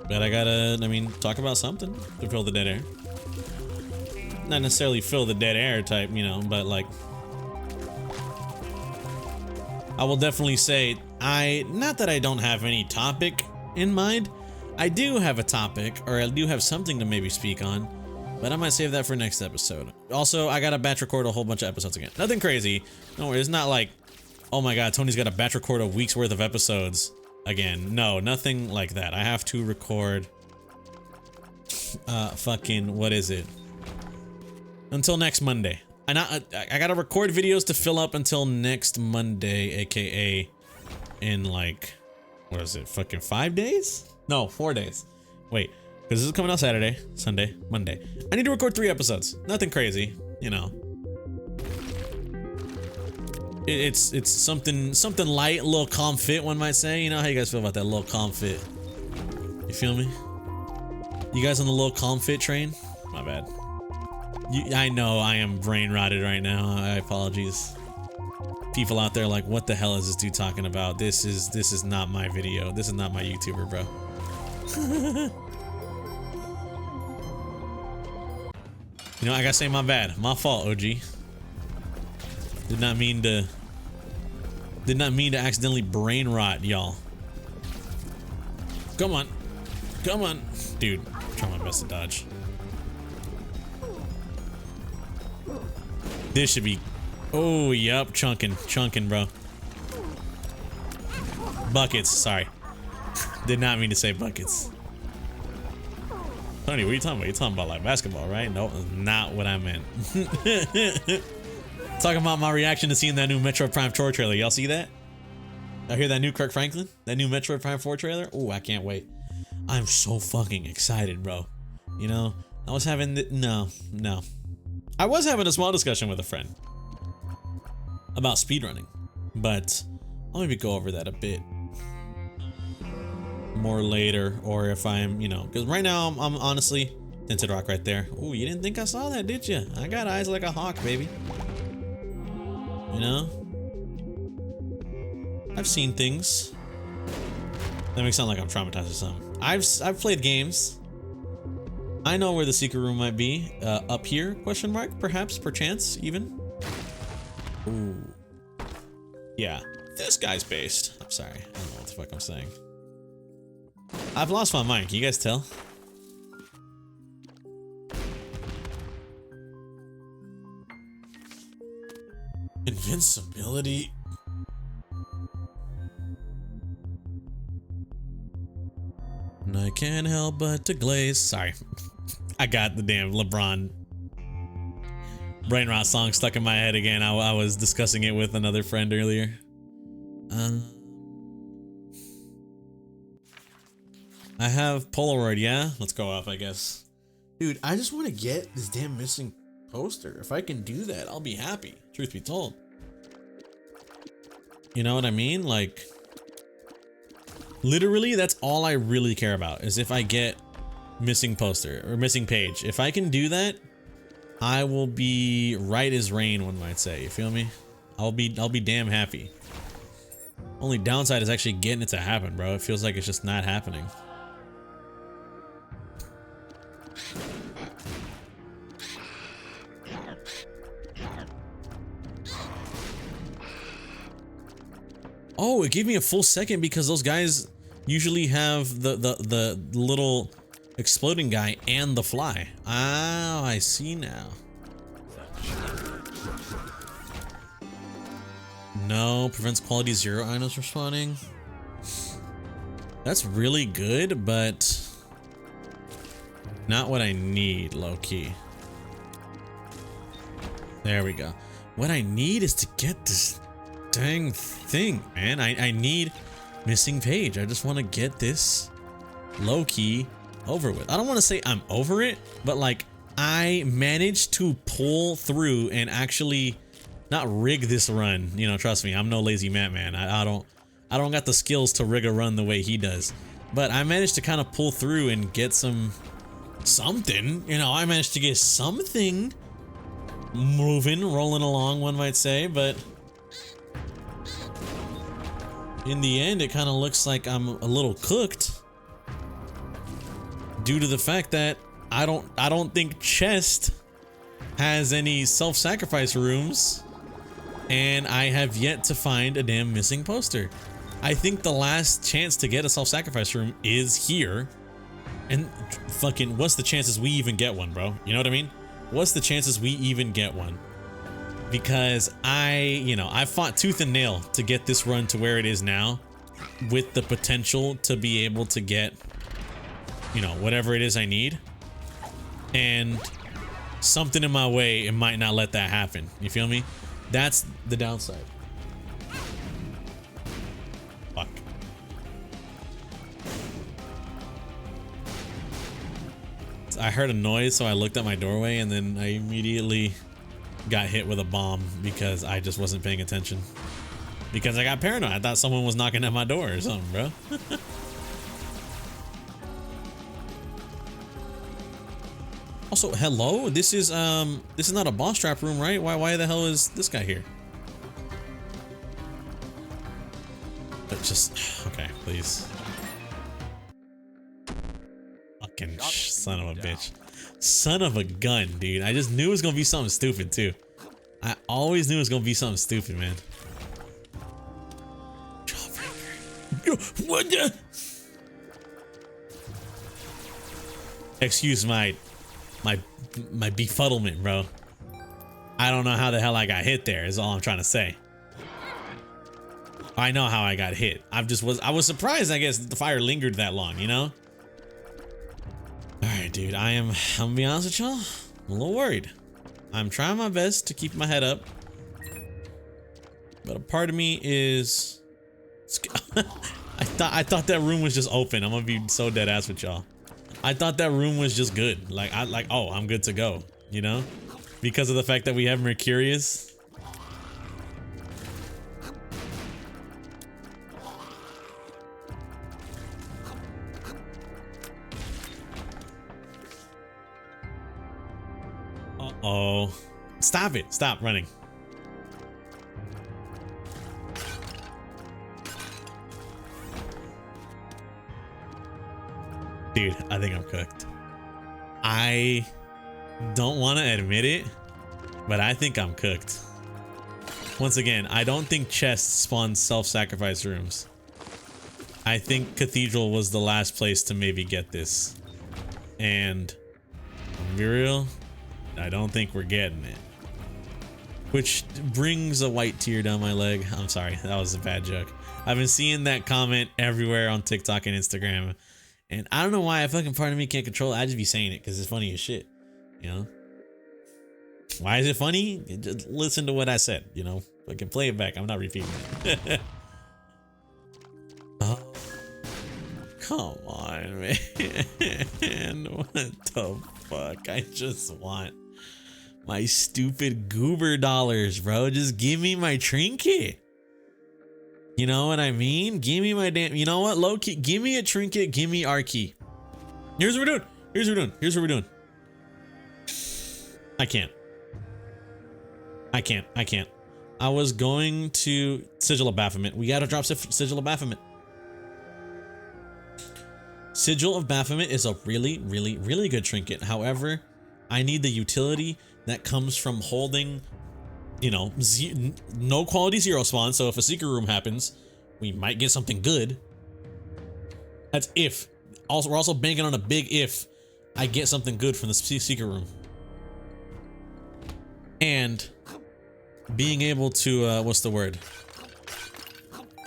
But I gotta, I mean, talk about something to fill the dead air. not necessarily fill the dead air type, you know, but like, I will definitely say not that I don't have any topic in mind. I do have a topic, or I do have something to maybe speak on, but I might save that for next episode. Also, I gotta batch record a whole bunch of episodes again. Nothing crazy. No, it's not like, oh my god, Tony's gotta batch record a week's worth of episodes again. No, nothing like that. I have to record fucking, what is it? Until next Monday. I gotta record videos to fill up until next Monday, aka in like, what is it, fucking 5 days? No, 4 days. Wait, because this is coming out Saturday, Sunday, Monday. I need to record 3 episodes. Nothing crazy, you know. It's something light, a little calm fit, one might say. You know how you guys feel about that little calm fit? You feel me? You guys on the little calm fit train? My bad. I know I am brain rotted right now. I apologies. People out there like, what the hell is this dude talking about? This is not my video. This is not my YouTuber, bro. You know, I gotta say my bad. My fault, OG. Did not mean to accidentally brain rot, y'all. Come on. Come on. Dude, I'm trying my best to dodge. This should be, oh, yep, chunking, bro. Buckets, sorry. Did not mean to say buckets. Tony, what are you talking about? You're talking about like basketball, right? No, not what I meant. Talking about my reaction to seeing that new Metroid Prime 4 trailer. Y'all see that? I hear that new Kirk Franklin? That new Metroid Prime 4 trailer? Oh, I can't wait. I'm so fucking excited, bro. You know, I was having no. I was having a small discussion with a friend about speedrunning, but I'll maybe go over that a bit more later, or if I'm, you know, because right now I'm honestly, Tinted Rock right there. Oh, you didn't think I saw that, did you? I got eyes like a hawk, baby. You know? I've seen things. That makes it sound like I'm traumatized or something. I've played games. I know where the secret room might be. Up here, question mark, perhaps, perchance, even. Ooh. Yeah, this guy's based. I'm sorry, I don't know what the fuck I'm saying. I've lost my mind, can you guys tell? Invincibility. And I can't help but to glaze. Sorry. I got the damn LeBron Brain Rot song stuck in my head again. I was discussing it with another friend earlier. I have Polaroid, yeah? Let's go up, I guess. Dude, I just want to get this damn missing poster. If I can do that, I'll be happy. Truth be told. You know what I mean? Like, literally, that's all I really care about, is if I get missing poster or missing page. If I can do that, I will be right as rain, one might say. You feel me? I'll be damn happy. Only downside is actually getting it to happen, bro. It feels like it's just not happening. Oh, it gave me a full second because those guys usually have the little exploding guy and the fly. Oh, I see now. No, prevents quality 0 items from spawning. That's really good, but not what I need, low key. There we go. What I need is to get this dang thing, man. I need missing page. I just want to get this low key over with. I don't want to say I'm over it, but like I managed to pull through and actually not rig this run. You know, trust me, I'm no lazy Matt man. I don't got the skills to rig a run the way he does, but I managed to kind of pull through and get something. You know, I managed to get something moving, rolling along, one might say, but in the end, it kind of looks like I'm a little cooked due to the fact that I don't think chest has any self-sacrifice rooms, and I have yet to find a damn missing poster. I think the last chance to get a self-sacrifice room is here. And fucking, what's the chances we even get one, bro? You know what I mean? What's the chances we even get one? Because I fought tooth and nail to get this run to where it is now, with the potential to be able to get, you know, whatever it is I need. And something in my way, it might not let that happen. You feel me? That's the downside. Fuck. I heard a noise, so I looked at my doorway, and then I immediately got hit with a bomb because I just wasn't paying attention. Because I got paranoid. I thought someone was knocking at my door or something, bro. Also, hello? This is not a boss trap room, right? Why the hell is this guy here? But just okay, please. Fucking son of a bitch. Son of a gun, dude. I just knew it was gonna be something stupid too. I always knew it was gonna be something stupid, man. What the? Excuse my befuddlement, bro. I don't know how the hell I got hit there, is all I'm trying to say. I know how I got hit. I was surprised, I guess, that the fire lingered that long, you know? Alright, dude, I'm gonna be honest with y'all. I'm a little worried. I'm trying my best to keep my head up. But a part of me is I thought that room was just open. I'm gonna be so dead ass with y'all. I thought that room was just good. Oh, I'm good to go, you know? Because of the fact that we have Mercurius. Uh-oh. Stop it. Stop running. Dude, I think I'm cooked. I don't want to admit it, but I think I'm cooked. Once again, I don't think chest spawns self-sacrifice rooms. I think Cathedral was the last place to maybe get this. And to be real, I don't think we're getting it. Which brings a white tear down my leg. I'm sorry, that was a bad joke. I've been seeing that comment everywhere on TikTok and Instagram. And I don't know why a fucking part of me can't control it. I just be saying it because it's funny as shit, you know? Why is it funny? Just listen to what I said, you know? I can play it back. I'm not repeating it. Oh, come on, man. What the fuck? I just want my stupid goober dollars, bro. Just give me my trinket. You know what I mean? Give me my damn, you know what? Low key, give me a trinket, give me our key. Here's what we're doing. Here's what we're doing. Here's what we're doing. I can't. I was going to Sigil of Baphomet. We gotta drop Sigil of Baphomet. Sigil of Baphomet is a really, really, really good trinket. However, I need the utility that comes from holding, you know, no quality zero spawn. So if a secret room happens, we might get something good. That's if. Also, we're also banking on a big if I get something good from the secret room. And being able to, what's the word?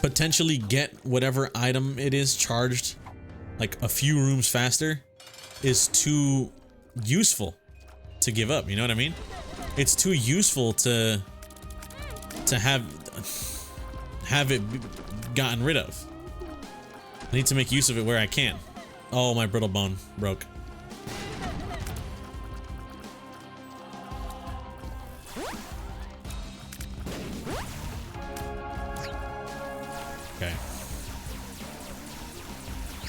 Potentially get whatever item it is charged like a few rooms faster is too useful to give up. You know what I mean? It's too useful to have it gotten rid of. I need to make use of it where I can. Oh, my brittle bone broke. Okay.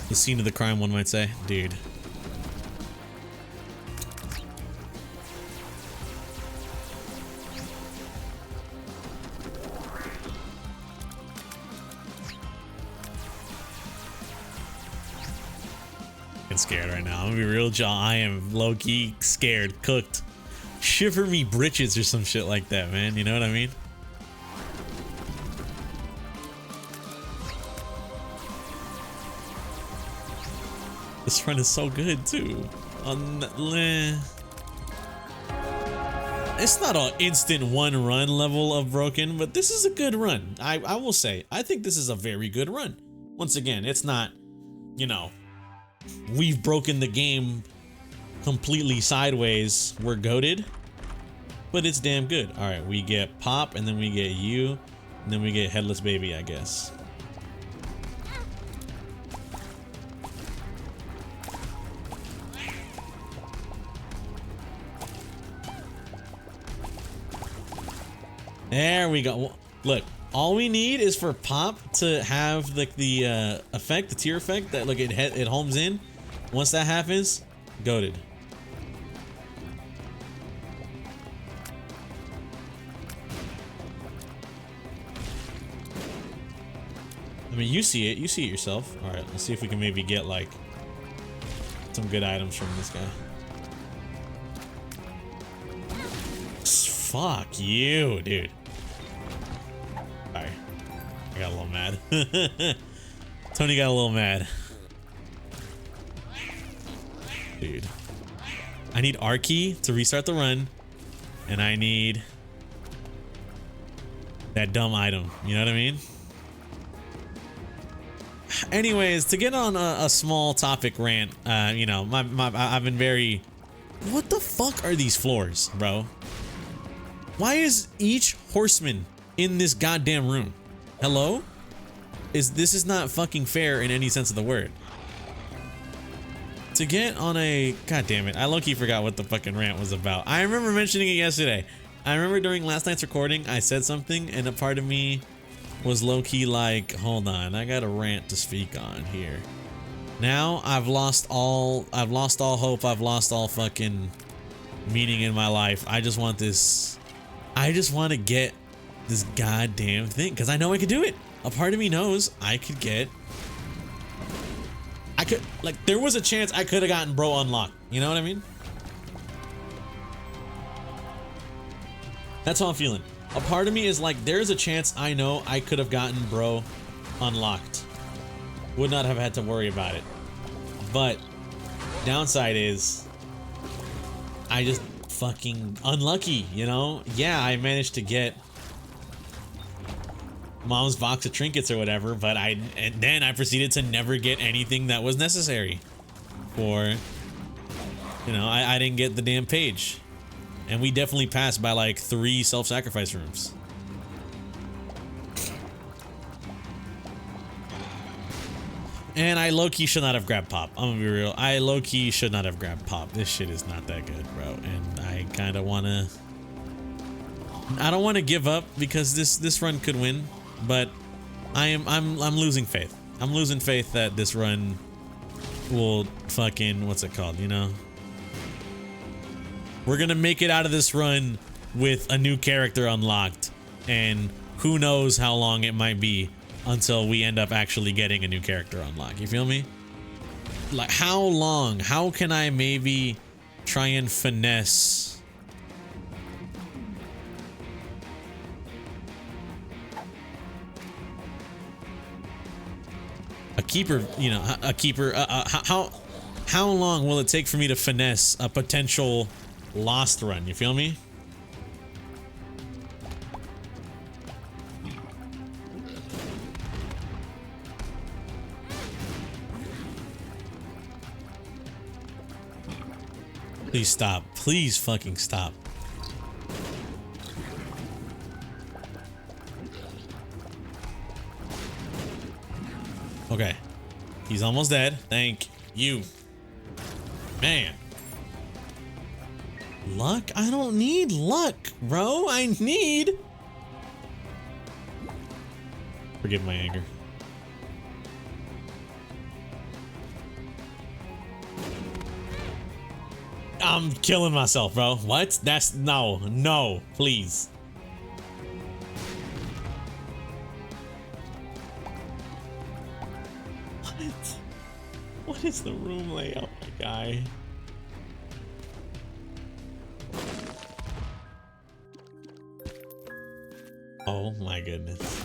The scene of the crime, one might say. Dude. I'm scared right now. I'm gonna be real, John. I am low-key scared, cooked, shiver me britches or some shit like that, man. You know what I mean? This run is so good too. It's not an instant one run level of broken, but this is a good run. I will say, I think this is a very good run. Once again, it's not, you know, we've broken the game completely sideways. We're goated, but it's damn good. All right, we get Pop, and then we get you, and then we get Headless Baby, I guess. There we go. Look, all we need is for Pop to have like the effect, the tier effect that look it homes in. Once that happens, goated. I mean, you see it yourself. All right, let's see if we can maybe get like some good items from this guy. Fuck you, dude. Sorry. I got a little mad. Tony got a little mad. Dude. I need R key to restart the run. And I need that dumb item. You know what I mean? Anyways, to get on a small topic rant, you know, I've been very... What the fuck are these floors, bro? Why is each horseman in this goddamn room? Hello? This is not fucking fair in any sense of the word. To get on a... God damn it. I low-key forgot what the fucking rant was about. I remember mentioning it yesterday. I remember during last night's recording, I said something and a part of me was low-key like, hold on, I got a rant to speak on here. Now I've lost all hope. I've lost all fucking meaning in my life. I just want this... I just want to get this goddamn thing because I know I could do it. A part of me knows I could get... I could... Like, there was a chance I could have gotten Bro unlocked. You know what I mean? That's how I'm feeling. A part of me is like, there's a chance I know I could have gotten Bro unlocked. Would not have had to worry about it. But downside is I just fucking unlucky, you know? Yeah, I managed to get Mom's box of trinkets or whatever, but then I proceeded to never get anything that was necessary. Or, you know, I didn't get the damn page. And we definitely passed by like 3 self-sacrifice rooms. And I low-key should not have grabbed Pop. I'm gonna be real. I low-key should not have grabbed Pop. This shit is not that good, bro. And I kind of wanna... I don't want to give up because this run could win, but I'm losing faith. I'm losing faith that this run will fucking... What's it called, you know? We're gonna make it out of this run with a new character unlocked. And who knows how long it might be until we end up actually getting a new character unlocked. You feel me? Like, how long? How can I maybe try and finesse a keeper, you know, a keeper? How long will it take for me to finesse a potential lost run? You feel me? Please stop. Please fucking stop. Okay. He's almost dead. Thank you. Man. Luck? I don't need luck, bro. I need... Forgive my anger. I'm killing myself, bro. What? That's... No, please. What? What is the room layout, my guy? Oh my goodness.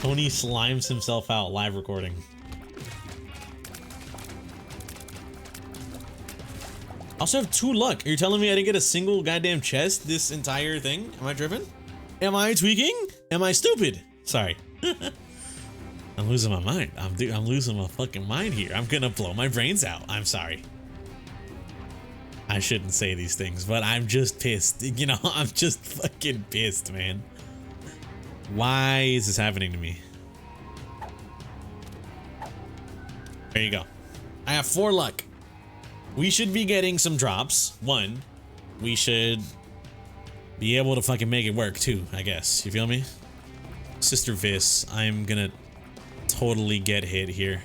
Tony slimes himself out live recording. I also have 2 luck. Are you telling me I didn't get a single goddamn chest this entire thing? Am I tripping? Am I tweaking? Am I stupid? Sorry. I'm losing my mind. I'm losing my fucking mind here. I'm gonna blow my brains out. I'm sorry. I shouldn't say these things, but I'm just pissed. You know, I'm just fucking pissed, man. Why is this happening to me? There you go. I have 4 luck. We should be getting some drops. 1. We should be able to fucking make it work too, I guess. You feel me? Sister Vis, I'm gonna totally get hit here.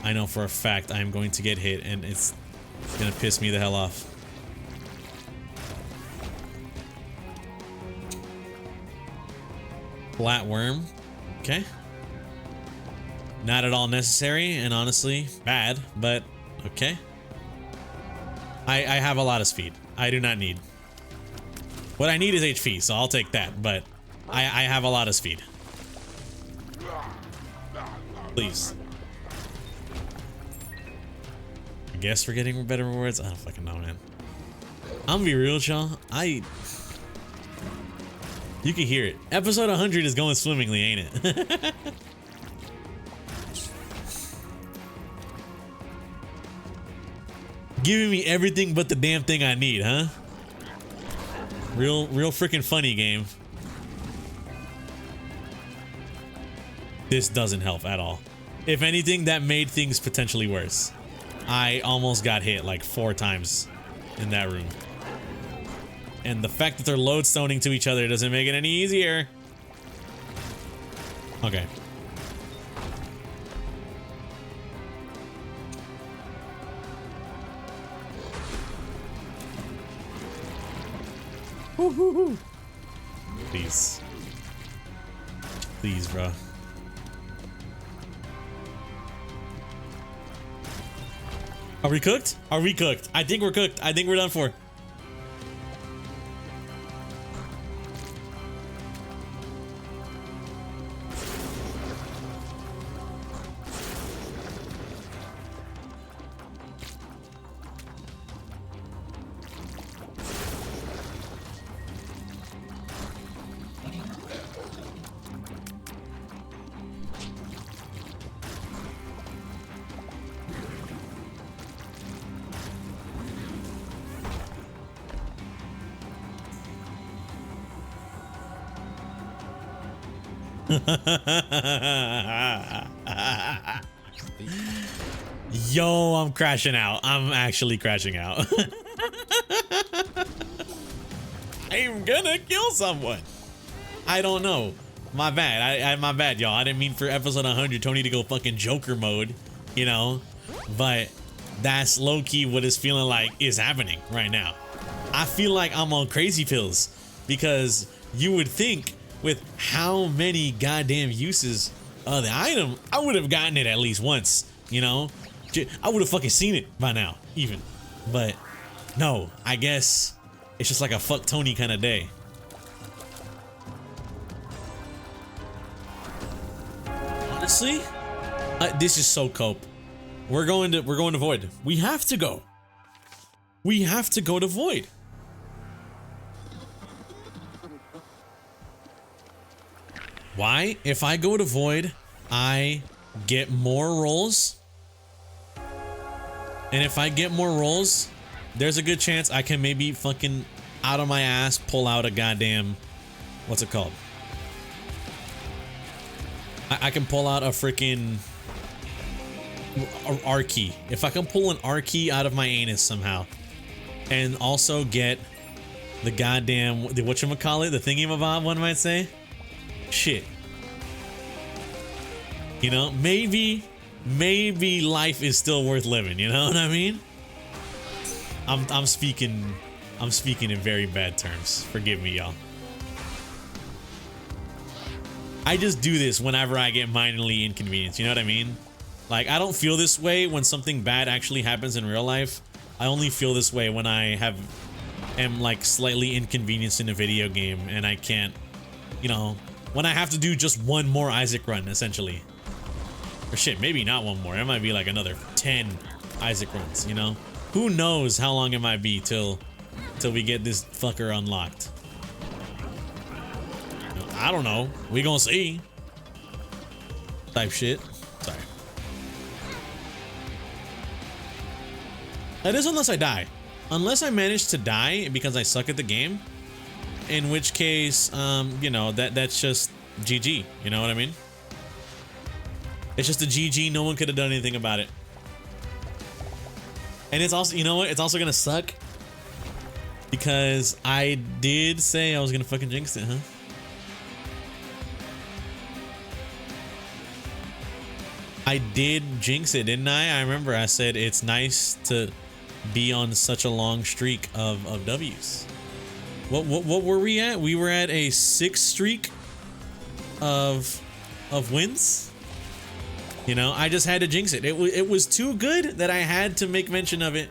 I know for a fact I'm going to get hit, and it's gonna piss me the hell off. Flatworm. Okay. Not at all necessary, and honestly, bad, but okay. I have a lot of speed. I do not need. What I need is HP, so I'll take that, but I have a lot of speed. Please. I guess we're getting better rewards. I don't fucking know, man. I'm gonna be real with y'all. You can hear it. Episode 100 is going swimmingly, ain't it? Giving me everything but the damn thing I need, huh? Real freaking funny game. This doesn't help at all. If anything, that made things potentially worse. I almost got hit like 4 times in that room. And the fact that they're lodestoning to each other doesn't make it any easier. Okay. Woo-hoo-hoo. Please. Please, bro. Are we cooked? Are we cooked? I think we're cooked. I think we're done for. Yo, I'm crashing out. I'm actually crashing out. I'm gonna kill someone. I don't know. My bad. My bad, y'all. I didn't mean for episode 100 Tony to go fucking Joker mode, you know? But that's low-key what it's feeling like is happening right now. I feel like I'm on crazy pills because you would think with how many goddamn uses of the item, I would have gotten it at least once, you know? I would have fucking seen it by now, even. But no, I guess it's just like a fuck Tony kind of day. Honestly, this is so cope. We're going to Void. We have to go. We have to go to Void. Why? If I go to Void, I get more rolls. And if I get more rolls, there's a good chance I can maybe fucking out of my ass pull out a goddamn, what's it called? I can pull out a freaking R key. If I can pull an R key out of my anus somehow, and also get the goddamn, the whatchamacallit, the thingy-mabob, one might say. Shit. You know, maybe life is still worth living, you know what I mean? I'm speaking in very bad terms. Forgive me, y'all. I just do this whenever I get minorly inconvenienced, you know what I mean? Like, I don't feel this way when something bad actually happens in real life. I only feel this way when I am like slightly inconvenienced in a video game and I can't you know, when I have to do just one more Isaac run, essentially. Or shit, maybe not one more. It might be like another 10 Isaac runs, you know? Who knows how long it might be till we get this fucker unlocked. I don't know. We gonna see. Type shit. Sorry. That is unless I die. Unless I manage to die because I suck at the game. In which case, you know, that's just GG. You know what I mean? It's just a GG. No one could have done anything about it. And it's also, you know what? It's also gonna suck. Because I did say I was gonna fucking jinx it, huh? I did jinx it, didn't I? I remember I said it's nice to be on such a long streak of W's. What were we at? We were at a 6 streak of wins. You know, I just had to jinx it. It was too good that I had to make mention of it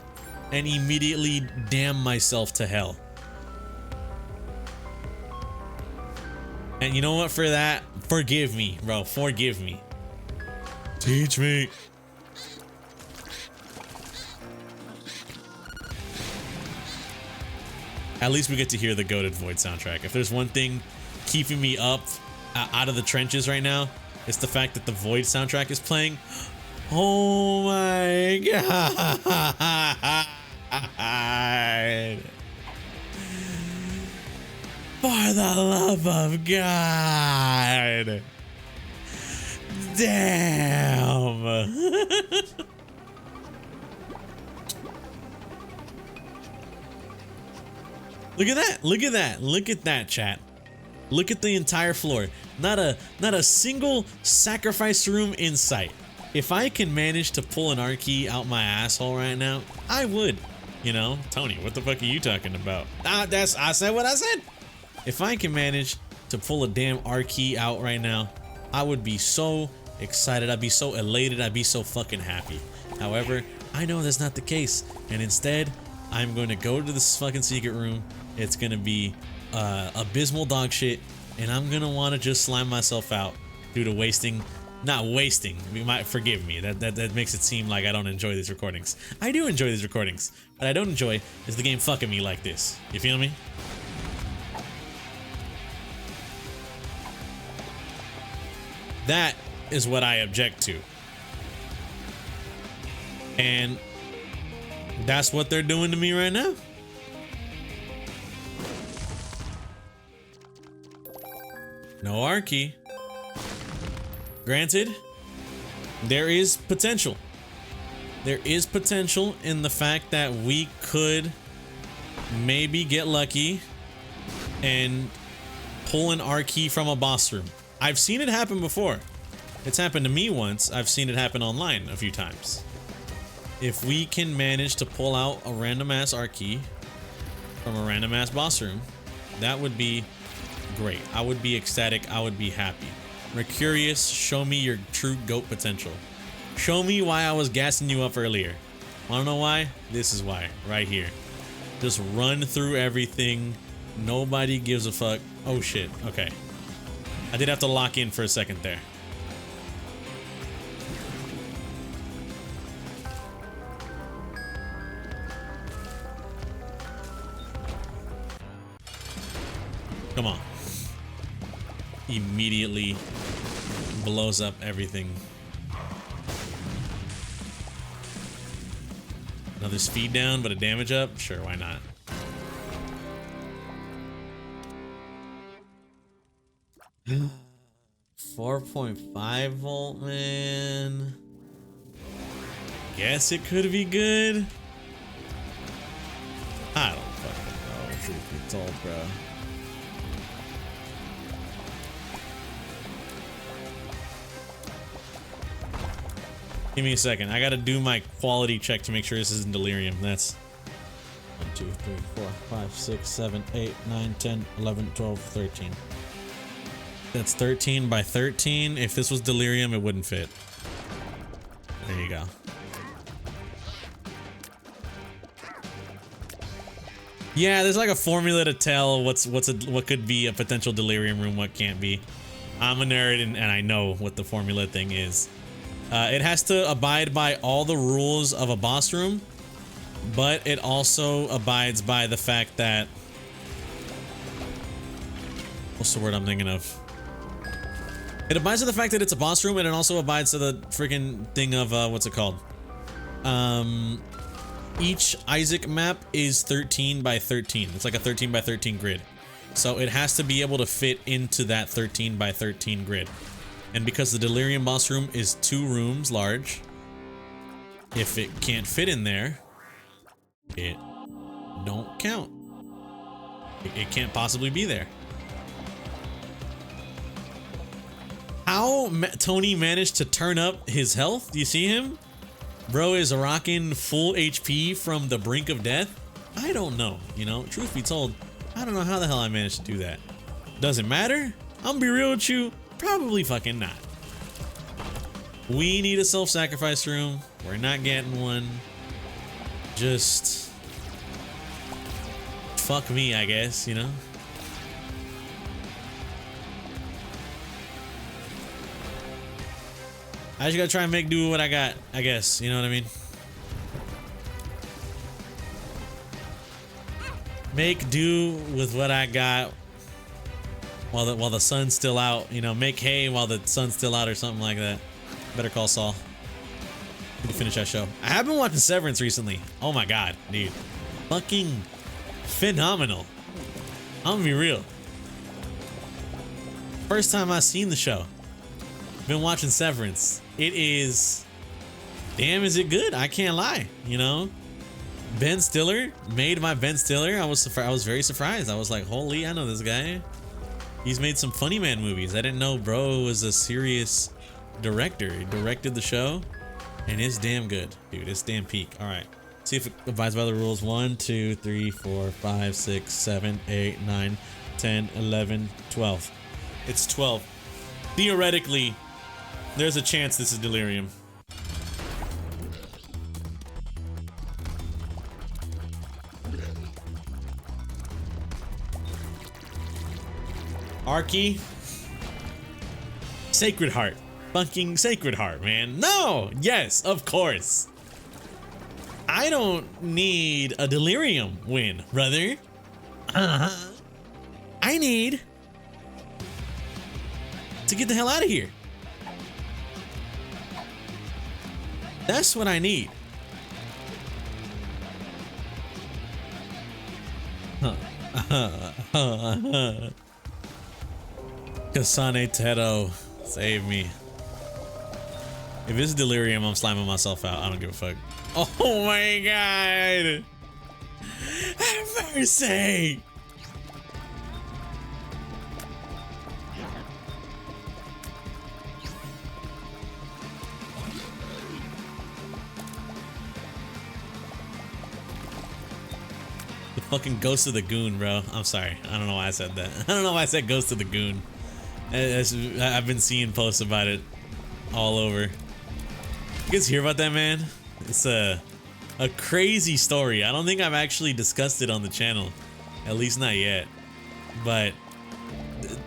and immediately damn myself to hell. And you know what? For that, forgive me, bro. Forgive me. Teach me. At least we get to hear the goated Void soundtrack. If there's one thing keeping me up out of the trenches right now, it's the fact that the Void soundtrack is playing. Oh my god. For the love of God. Damn. Look at that. Look at that. Look at that, chat. Look at the entire floor. Not a single sacrifice room in sight. If I can manage to pull an R key out my asshole right now, I would. You know, Tony, what the fuck are you talking about? I said what I said. If I can manage to pull a damn R key out right now, I would be so excited. I'd be so elated. I'd be so fucking happy. However, I know that's not the case. And instead, I'm going to go to this fucking secret room. It's going to be abysmal dog shit. And I'm going to want to just slime myself out due to wasting. Not wasting. You might forgive me. That makes it seem like I don't enjoy these recordings. I do enjoy these recordings. What I don't enjoy is the game fucking me like this. You feel me? That is what I object to. And that's what they're doing to me right now. No R key. Granted, there is potential. There is potential in the fact that we could maybe get lucky and pull an R key from a boss room. I've seen it happen before. It's happened to me once. I've seen it happen online a few times. If we can manage to pull out a random ass R key from a random ass boss room, that would be great. I would be ecstatic. I would be happy. Mercurius, show me your true GOAT potential. Show me why I was gassing you up earlier. Wanna know why? This is why, right here. Just run through everything. Nobody gives a fuck. Oh shit, okay. I did have to lock in for a second there. Come on. Immediately blows up everything. Another speed down, but a damage up? Sure, why not? $4.5 volt, man. Guess it could be good. I don't fucking know, truth be told, bro. Give me a second. I gotta do my quality check to make sure this isn't delirium. That's 1, 2, 3, 4, 5, 6, 7, 8, 9, 10, 11, 12, 13. That's 13 by 13. If this was delirium, it wouldn't fit. There you go. Yeah, there's like a formula to tell what could be a potential delirium room, what can't be. I'm a nerd and I know what the formula thing is. It has to abide by all the rules of a boss room, but it also abides by the fact that, what's the word I'm thinking of? It abides to the fact that it's a boss room, and it also abides to the freaking thing of what's it called? Each Isaac map is 13 by 13. It's like a 13 by 13 grid. So it has to be able to fit into that 13 by 13 grid. And because the Delirium boss room is 2 rooms large, if it can't fit in there, it don't count. It can't possibly be there. How Tony managed to turn up his health? Do you see him? Bro is rocking full HP from the brink of death. I don't know, you know, truth be told, I don't know how the hell I managed to do that. Does it matter? I'm gonna be real with you, probably fucking not. We need a self-sacrifice room. We're not getting one. Just fuck me, I guess, you know? I just gotta try and make do with what I got, I guess, you know what I mean? Make do with what I got while the sun's still out, you know, make hay while the sun's still out or something like that. Better Call Saul. Need to finish that show. I have been watching Severance recently. Oh my god, dude. Fucking phenomenal. I'm gonna be real. First time I've seen the show. Been watching Severance. It is, damn, is it good? I can't lie, you know. Ben Stiller, made by Ben Stiller. I was very surprised. I was like, holy, I know this guy. He's made some Funny Man movies. I didn't know bro was a serious director. He directed the show, and it's damn good, dude. It's damn peak. All right, see if it abides by the rules. 1 2 3 4 5 6 7 8 9 10 11 12. It's 12. Theoretically, there's a chance this is Delirium. Arky. Sacred Heart. Fucking Sacred Heart, man. No! Yes, of course. I don't need a Delirium win, brother. I need to get the hell out of here. That's what I need. Kasane Teto, save me. If it's Delirium, I'm slamming myself out. I don't give a fuck. Oh my god! Have mercy! The fucking Ghost of the Goon, bro. I'm sorry. I don't know why I said that. I don't know why I said Ghost of the Goon. I've been seeing posts about it all over. You guys hear about that, man? It's a crazy story. I don't think I've actually discussed it on the channel, at least not yet. But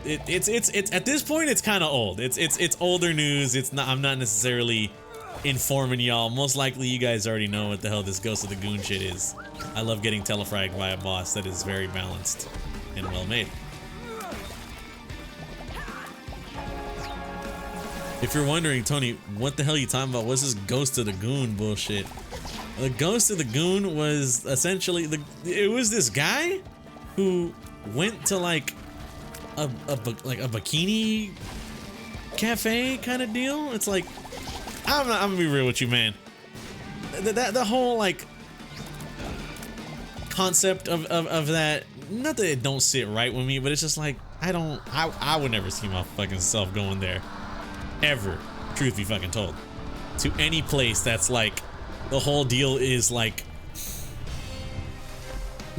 it's at this point it's kind of old. It's older news. It's not. I'm not necessarily informing y'all. Most likely you guys already know what the hell this Ghost of the Goon shit is. I love getting telefragged by a boss that is very balanced and well made. If you're wondering, Tony, what the hell are you talking about? What's this Ghost of the Goon bullshit? The Ghost of the Goon was essentially it was this guy who went to like a bikini cafe kind of deal. It's like, I'm gonna be real with you, man. The whole like concept of that, not that it don't sit right with me, but it's just like I would never see my fucking self going there. Ever, truth be fucking told, to any place that's like the whole deal is like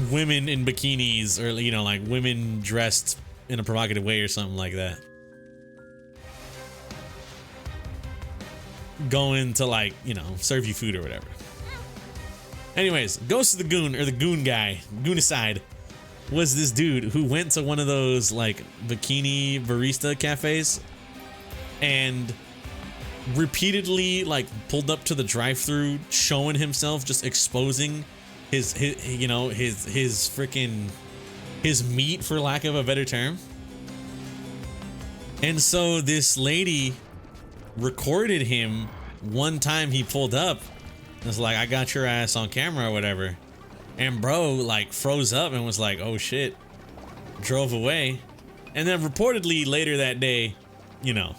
women in bikinis, or you know, like women dressed in a provocative way or something like that, going to like, you know, serve you food or whatever. Anyways, Ghost of the Goon, or the Goon guy, Goonicide, was this dude who went to one of those like bikini barista cafes and repeatedly like pulled up to the drive-thru, showing himself, just exposing his you know, his freaking his meat, for lack of a better term. And so this lady recorded him one time he pulled up and was like, I got your ass on camera or whatever. And bro like froze up and was like, oh shit, drove away. And then reportedly later that day, you know,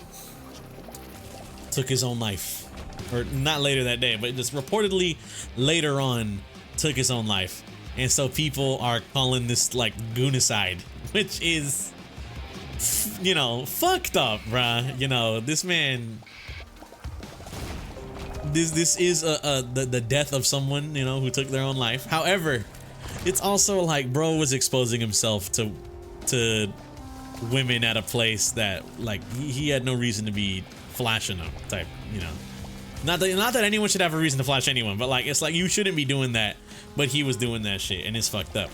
took his own life. Or not later that day, but just reportedly later on took his own life. And so people are calling this like Goonicide, which is, you know, fucked up, bruh. You know, this man, this is the death of someone, you know, who took their own life. However, it's also like bro was exposing himself to women at a place that like he had no reason to be flashing them type, you know. Not that anyone should have a reason to flash anyone, but like it's like you shouldn't be doing that, but he was doing that shit and it's fucked up.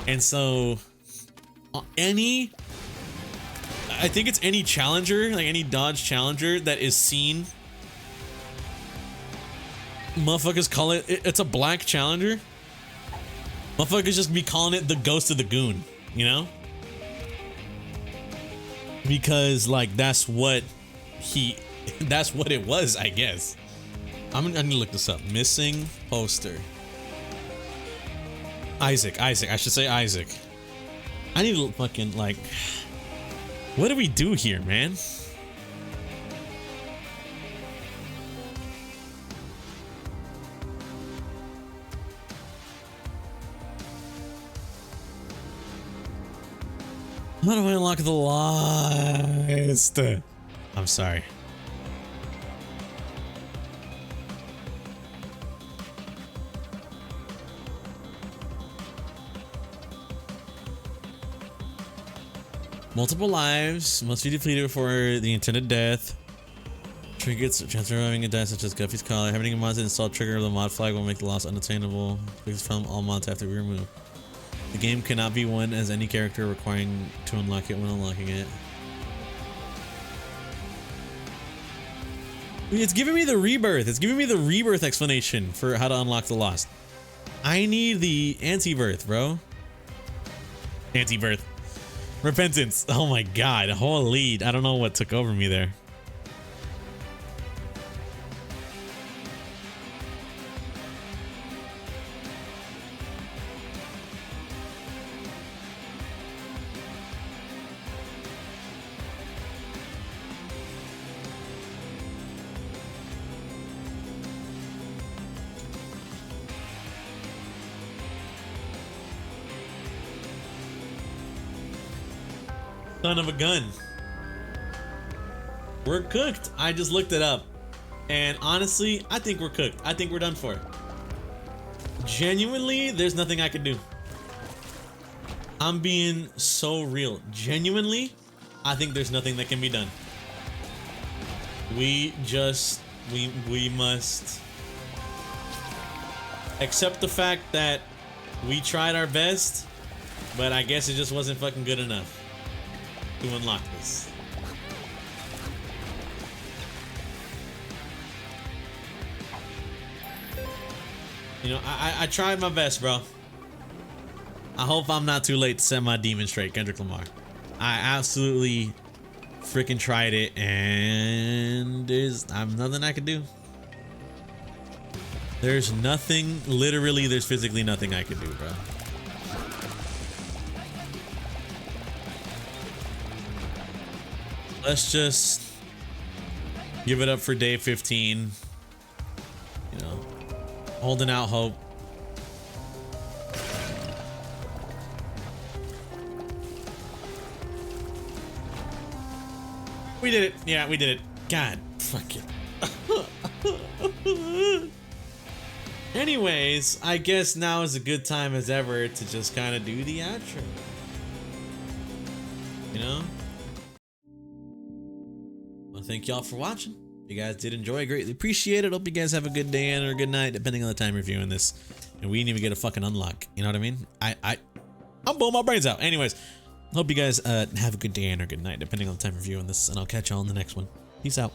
And so I think it's any challenger, like any Dodge Challenger that is seen, motherfuckers call it's a black Challenger. Motherfuckers just be calling it the Ghost of the Goon, you know? Because like that's what it was, I guess. I need to look this up. Missing poster. Isaac. I should say Isaac. I need to fucking like, what do we do here, man? How do I unlock the list? I'm sorry. Multiple lives must be depleted before the intended death. Trinkets transferring a die such as Guffy's collar. Having a mod installed trigger of the mod flag will make the loss unattainable. Because from all mods have to be removed. The game cannot be won as any character, requiring to unlock it when unlocking it. It's giving me the rebirth. It's giving me the rebirth explanation for how to unlock the lost. I need the anti-birth, bro. Anti-birth. Repentance. Oh my god. Holy, I don't know what took over me there. Son of a gun. We're cooked. I just looked it up. And honestly, I think we're cooked. I think we're done for. Genuinely, there's nothing I could do. I'm being so real. Genuinely, I think there's nothing that can be done. We must accept the fact that we tried our best, but I guess it just wasn't fucking good enough to unlock this. You know, I tried my best, bro. I hope I'm not too late to set my demon straight, Kendrick Lamar. I absolutely freaking tried it, and there's nothing I can do. There's nothing, literally, there's physically nothing I can do, bro. Let's just give it up for day 15. You know, holding out hope. We did it. Yeah, we did it. God, fuck it. Anyways, I guess now is a good time as ever to just kind of do the outro. You know? Well, thank y'all for watching. If you guys did enjoy, I greatly appreciate it. Hope you guys have a good day and or a good night, depending on the time you're viewing this. And we didn't even get a fucking unlock. You know what I mean? I'm blowing my brains out. Anyways, hope you guys have a good day and or good night, depending on the time you're viewing this. And I'll catch y'all in the next one. Peace out.